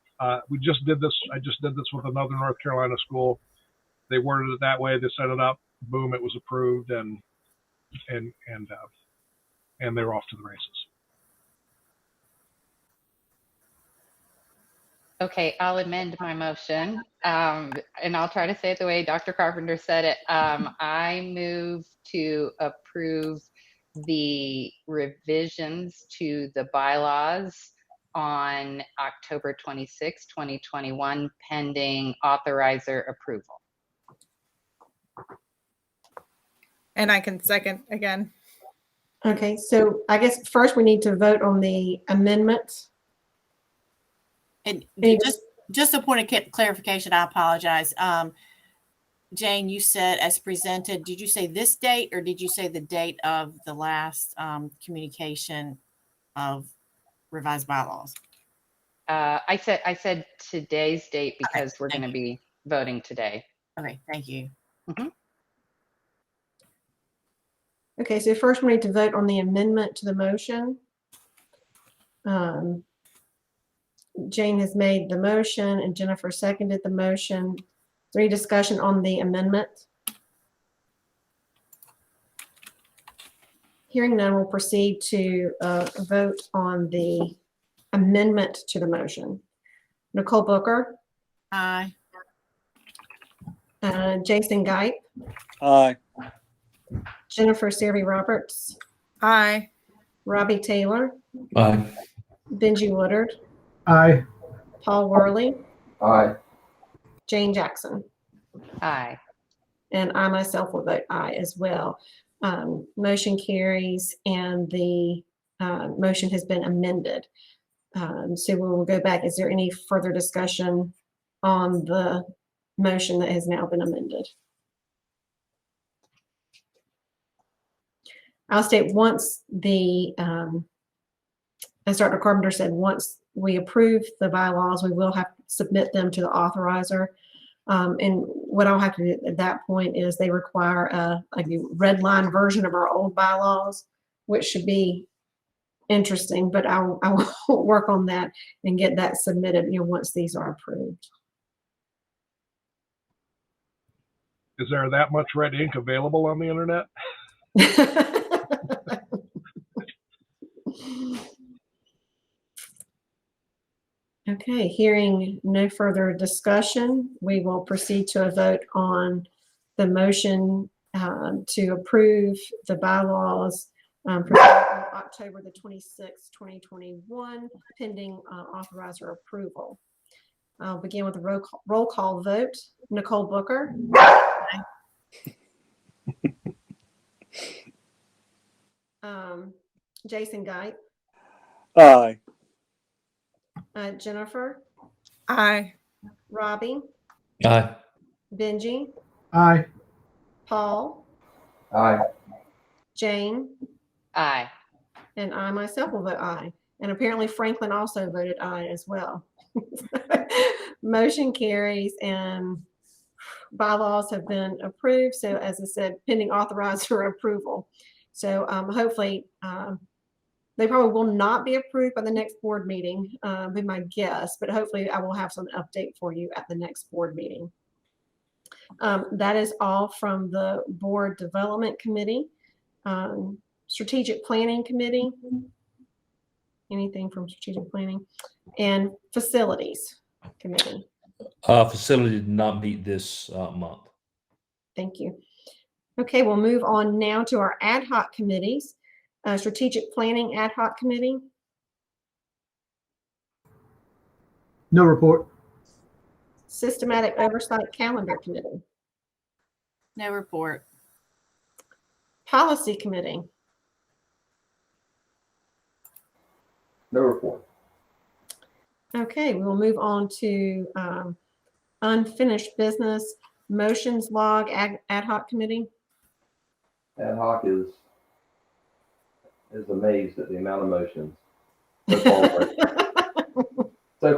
S13: we just did this. I just did this with another North Carolina school. They worded it that way. They set it up. Boom! It was approved, and they're off to the races.
S15: Okay, I'll amend my motion, and I'll try to say it the way Dr. Carpenter said it. I move to approve the revisions to the bylaws on October 26, 2021, pending authorizer approval.
S16: And I can second again.
S1: Okay, so I guess first we need to vote on the amendment.
S4: And just a point of clarification, I apologize. Jane, you said as presented, did you say this date or did you say the date of the last communication of revised bylaws?
S15: I said today's date because we're going to be voting today.
S4: Okay, thank you.
S15: Mm-hmm.
S1: Okay, so first we need to vote on the amendment to the motion. Jane has made the motion and Jennifer seconded the motion. Is there any discussion on the amendment? Hearing none, we'll proceed to vote on the amendment to the motion. Nicole Booker.
S4: Aye.
S1: Jason Guype.
S12: Aye.
S1: Jennifer Serby Roberts.
S16: Aye.
S1: Robbie Taylor.
S3: Aye.
S1: Benji Woodard.
S11: Aye.
S1: Paul Worley.
S14: Aye.
S1: Jane Jackson.
S15: Aye.
S1: And I myself will vote aye as well. Motion carries and the motion has been amended. So we will go back. Is there any further discussion on the motion that has now been amended? I'll state once the, as Dr. Carpenter said, once we approve the bylaws, we will have to submit them to the authorizer. And what I'll have to do at that point is they require a red line version of our old bylaws, which should be interesting, but I will work on that and get that submitted, once these are approved.
S13: Is there that much red ink available on the internet?
S1: Okay, hearing no further discussion, we will proceed to a vote on the motion to approve the bylaws on October the 26th, 2021, pending authorizer approval. I'll begin with a roll call vote. Nicole Booker. Jason Guype.
S12: Aye.
S1: Jennifer,
S16: Aye.
S1: Robbie,
S3: Aye.
S1: Benji,
S11: Aye.
S1: Paul,
S14: Aye.
S1: Jane,
S15: Aye.
S1: and I myself will vote aye. And apparently Franklin also voted aye as well. Motion carries and bylaws have been approved. So as I said, pending authorizer approval. So hopefully they probably will not be approved by the next board meeting, be my guess, but hopefully I will have some update for you at the next board meeting. That is all from the Board Development Committee. Strategic Planning Committee. Anything from Strategic Planning and Facilities Committee.
S3: Facility did not meet this month.
S1: Thank you. Okay, we'll move on now to our ad hoc committees. Strategic Planning Ad Hoc Committee.
S11: No report.
S1: Systematic Oversight Calendar Committee.
S4: No report.
S1: Policy Committee.
S14: No report.
S1: Okay, we will move on to unfinished business. Motions Log Ad Hoc Committee.
S14: Ad hoc is amazed at the amount of motions. So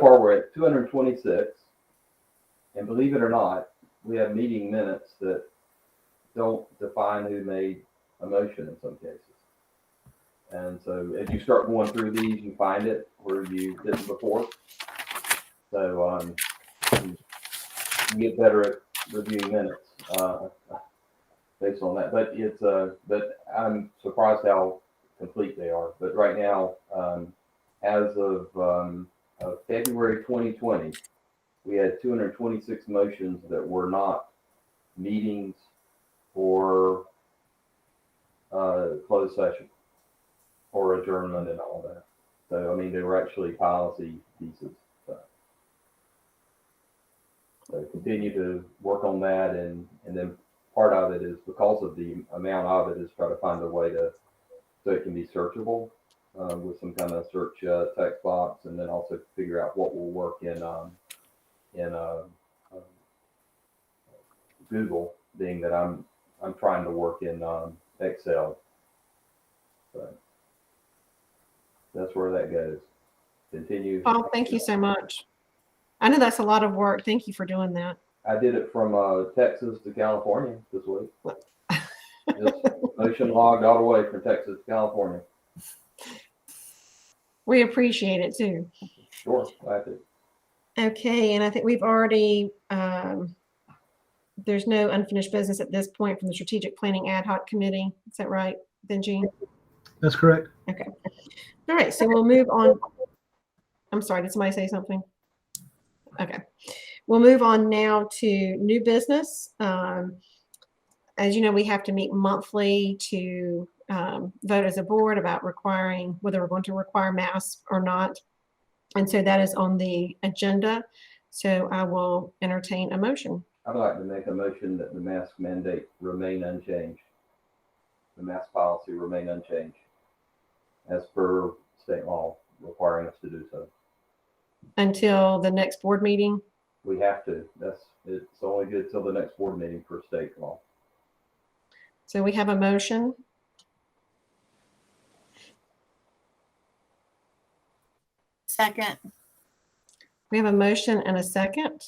S14: far we're at 226. And believe it or not, we have meeting minutes that don't define who made a motion in some cases. And so as you start going through these, you find it where you didn't before. So you get better at reviewing minutes based on that. But it's but I'm surprised how complete they are. But right now, as of February 2020, we had 226 motions that were not meetings or closed session or adjournment and all that. So, I mean, they were actually policy pieces. So continue to work on that. And then part of it is because of the amount of it is try to find a way to, so it can be searchable with some kind of search text box, and then also figure out what will work in Google, being that I'm trying to work in Excel. So that's where that goes. Continue.
S1: Paul, thank you so much. I know that's a lot of work. Thank you for doing that.
S14: I did it from Texas to California this week. Just motion logged all the way from Texas to California.
S1: We appreciate it too.
S14: Sure, glad to.
S1: Okay, and I think we've already, there's no unfinished business at this point from the Strategic Planning Ad Hoc Committee. Is that right, Benji?
S11: That's correct.
S1: Okay. All right, so we'll move on. I'm sorry, did somebody say something? Okay. We'll move on now to new business. As you know, we have to meet monthly to vote as a board about requiring whether we're going to require masks or not. And so that is on the agenda. So I will entertain a motion.
S14: I'd like to make a motion that the mask mandate remain unchanged. The mask policy remain unchanged as per state law requiring us to do so.
S1: Until the next board meeting?
S14: We have to. It's only good till the next board meeting for state law.
S1: So we have a motion.
S4: Second.
S1: We have a motion and a second.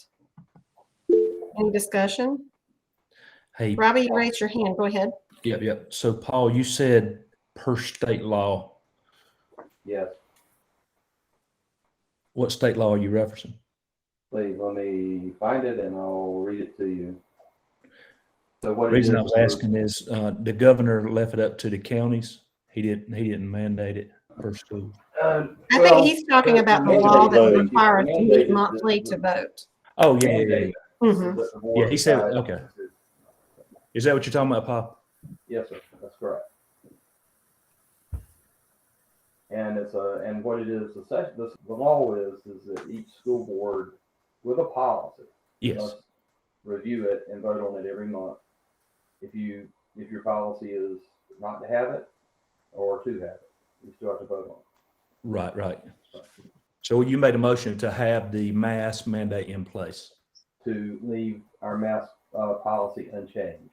S1: Any discussion?
S3: Hey,
S1: Robbie, you raised your hand. Go ahead.
S3: Yep. So Paul, you said per state law.
S14: Yes.
S3: What state law are you referencing?
S14: Please let me find it and I'll read it to you. So what
S3: The reason I was asking is the governor left it up to the counties. He didn't mandate it per school.
S1: I think he's talking about the law that requires us to meet monthly to vote.
S3: Oh, yeah.
S1: Mhm.
S3: Yeah, he said, okay. Is that what you're talking about, Paul?
S14: Yes, sir. That's correct. And and what it is, the law is that each school board with a policy must review it and vote on it every month. If your policy is not to have it or to have it, you still have to vote on it.
S3: Right. So you made a motion to have the mask mandate in place.
S14: To leave our mask policy unchanged.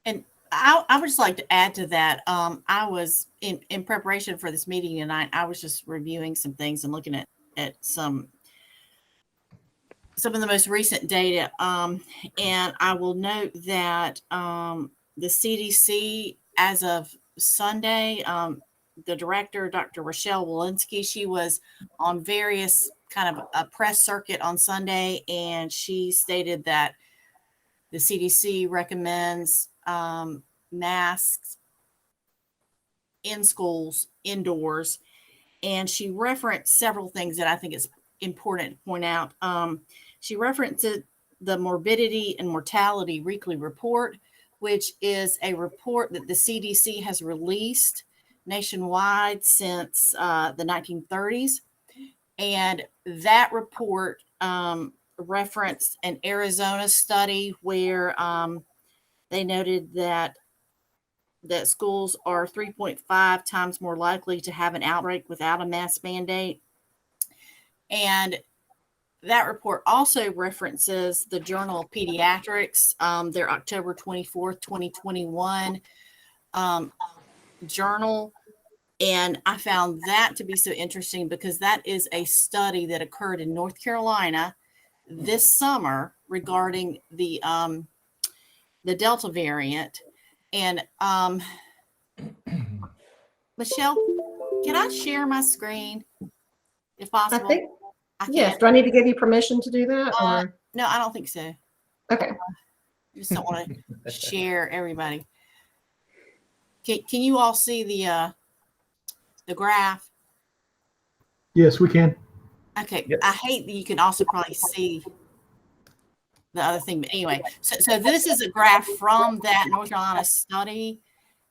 S4: And I would just like to add to that. I was in preparation for this meeting tonight. I was just reviewing some things and looking at some of the most recent data. And I will note that the CDC, as of Sunday, the director, Dr. Rochelle Walensky, she was on various kind of a press circuit on Sunday, and she stated that the CDC recommends masks in schools, indoors, and she referenced several things that I think is important to point out. She referenced the morbidity and mortality weekly report, which is a report that the CDC has released nationwide since the 1930s. And that report referenced an Arizona study where they noted that schools are 3.5 times more likely to have an outbreak without a mask mandate. And that report also references the Journal of Pediatrics, their October 24th, 2021 journal. And I found that to be so interesting because that is a study that occurred in North Carolina this summer regarding the Delta variant. And Michelle, can I share my screen if possible?
S1: I think, yes. Do I need to give you permission to do that? Or?
S4: No, I don't think so.
S1: Okay.
S4: I just don't want to share everybody. Can you all see the graph?
S11: Yes, we can.
S4: Okay.
S3: Yep.
S4: I hate that you can also probably see the other thing. But anyway, so this is a graph from that North Carolina study,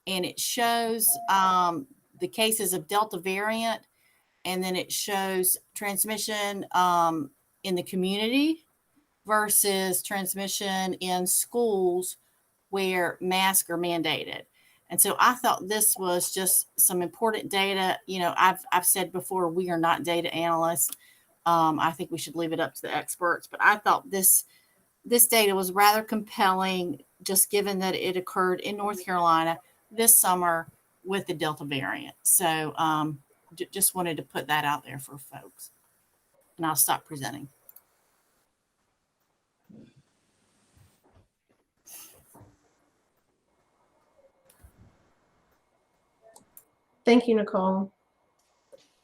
S4: and it shows the cases of Delta variant, and then it shows transmission in the community versus transmission in schools where masks are mandated. And so I thought this was just some important data. You know, I've said before, we are not data analysts. I think we should leave it up to the experts. But I thought this data was rather compelling, just given that it occurred in North Carolina this summer with the Delta variant. So just wanted to put that out there for folks. And I'll stop presenting.
S1: Thank you, Nicole.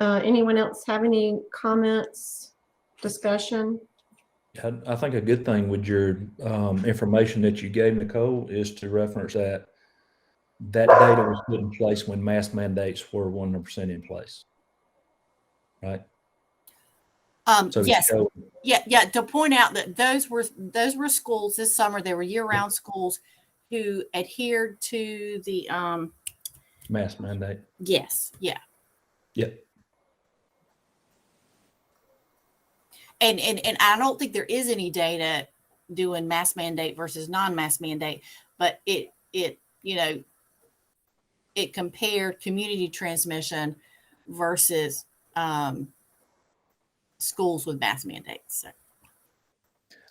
S1: Anyone else have any comments, discussion?
S3: I think a good thing with your information that you gave, Nicole, is to reference that data was put in place when mask mandates were 100% in place, right? So
S4: Yes. Yeah. To point out that those were schools this summer. They were year-round schools who adhered to the
S3: mask mandate.
S4: Yes. Yeah.
S3: Yep.
S4: And I don't think there is any data doing mask mandate versus non-mask mandate, but it compared community transmission versus schools with mask mandates. So.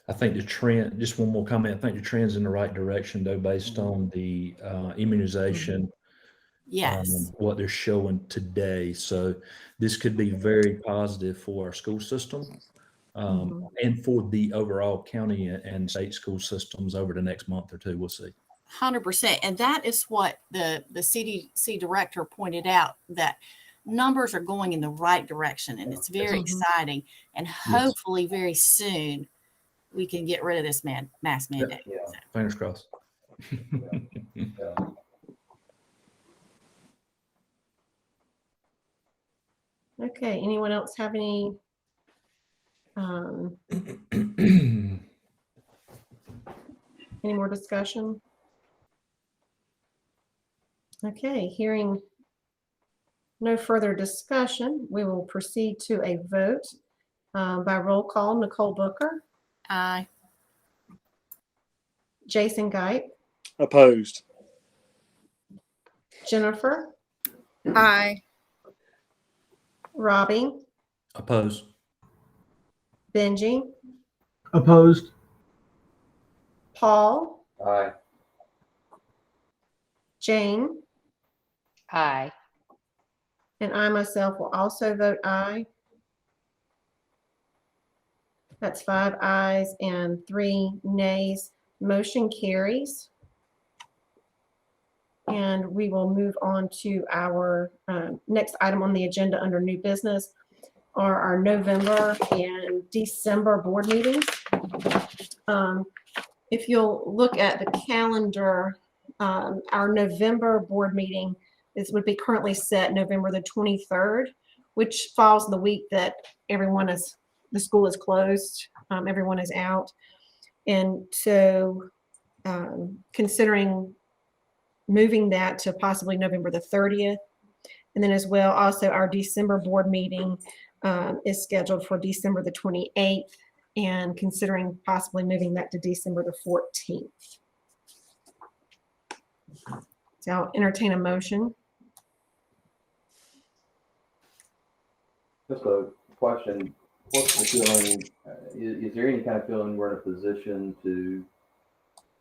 S3: I think the trend, just one more comment, I think the trend's in the right direction though, based on the immunization.
S4: Yes.
S3: What they're showing today. So this could be very positive for our school system and for the overall county and state school systems over the next month or two. We'll see.
S4: 100%. And that is what the CDC director pointed out, that numbers are going in the right direction, and it's very exciting. And hopefully very soon we can get rid of this mask mandate.
S14: Yeah.
S3: Fingers crossed.
S1: Okay, anyone else have any any more discussion? Okay, hearing no further discussion, we will proceed to a vote by roll call. Nicole Booker.
S4: Aye.
S1: Jason Guype.
S12: Opposed.
S1: Jennifer,
S16: Aye.
S1: Robbie,
S3: Oppose.
S1: Benji,
S11: Opposed?
S1: Paul,
S14: Aye.
S1: Jane,
S15: Aye.
S1: and I myself will also vote aye. That's 5 ayes and 3 nays. Motion carries. And we will move on to our next item on the agenda under new business are our November and December board meetings. If you'll look at the calendar, our November board meeting would be currently set November the 23rd, which falls the week that the school is closed, everyone is out. And so considering moving that to possibly November the 30th. And then as well, also our December board meeting is scheduled for December the 28th and considering possibly moving that to December the 14th. So I'll entertain a motion.
S14: Just a question. What's the feeling? Is there any kind of feeling we're in a position to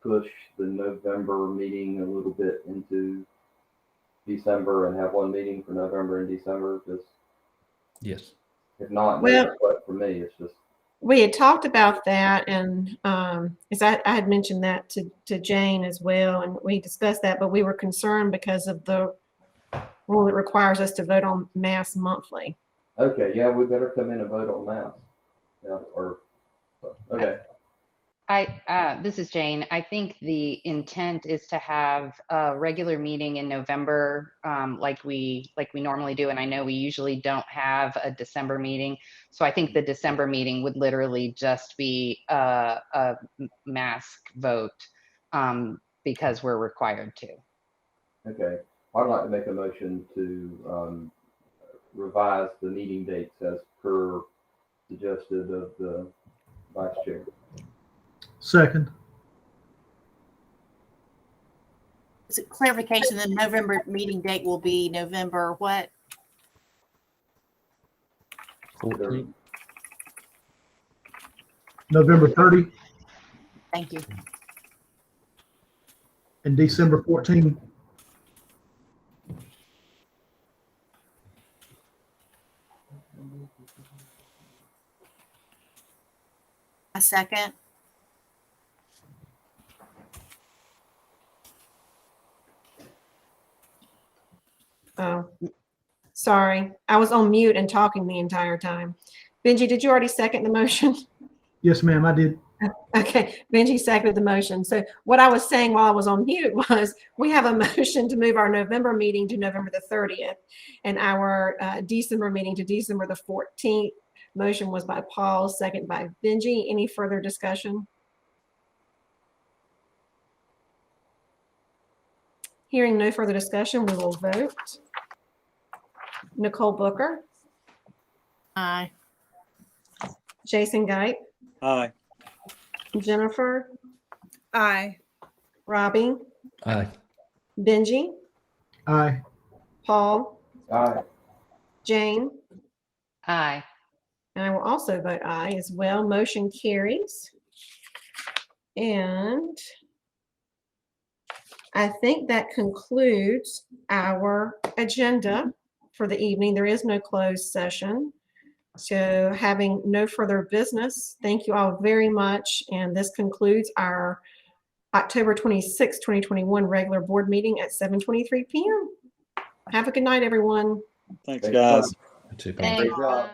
S14: push the November meeting a little bit into December and have one meeting for November and December? Just
S3: Yes.
S14: if not,
S1: Well,
S14: but for me, it's just.
S1: We had talked about that, and as I had mentioned that to Jane as well, and we discussed that, but we were concerned because of the rule that requires us to vote on mass monthly.
S14: Okay, yeah, we better come in and vote on that. Yeah, okay.
S15: This is Jane. I think the intent is to have a regular meeting in November, like we normally do. And I know we usually don't have a December meeting. So I think the December meeting would literally just be a mask vote because we're required to.
S14: Okay, I'd like to make a motion to revise the meeting dates as per suggested of the vice chair.
S11: Second.
S4: Is it clarification, the November meeting date will be November what?
S3: 14.
S11: November 30
S4: Thank you.
S11: and December 14.
S4: A second.
S1: Oh, sorry. I was on mute and talking the entire time. Benji, did you already second the motion?
S11: Yes, ma'am, I did.
S1: Okay, Benji seconded the motion. So what I was saying while I was on mute was we have a motion to move our November meeting to November the 30th and our December meeting to December the 14th. Motion was by Paul, second by Benji. Any further discussion? Hearing no further discussion, we will vote. Nicole Booker,
S4: Aye.
S1: Jason Geit,
S12: Aye.
S1: Jennifer,
S16: Aye.
S1: Robbie,
S3: Aye.
S1: Benji,
S11: Aye.
S1: Paul,
S14: Aye.
S1: Jane,
S15: Aye.
S1: and I will also vote aye as well. Motion carries. And I think that concludes our agenda for the evening. There is no closed session. So having no further business, thank you all very much. And this concludes our October 26, 2021 regular board meeting at 7:23 p.m. Have a good night, everyone.
S12: Thanks, guys.
S3: Thanks.
S15: Thanks.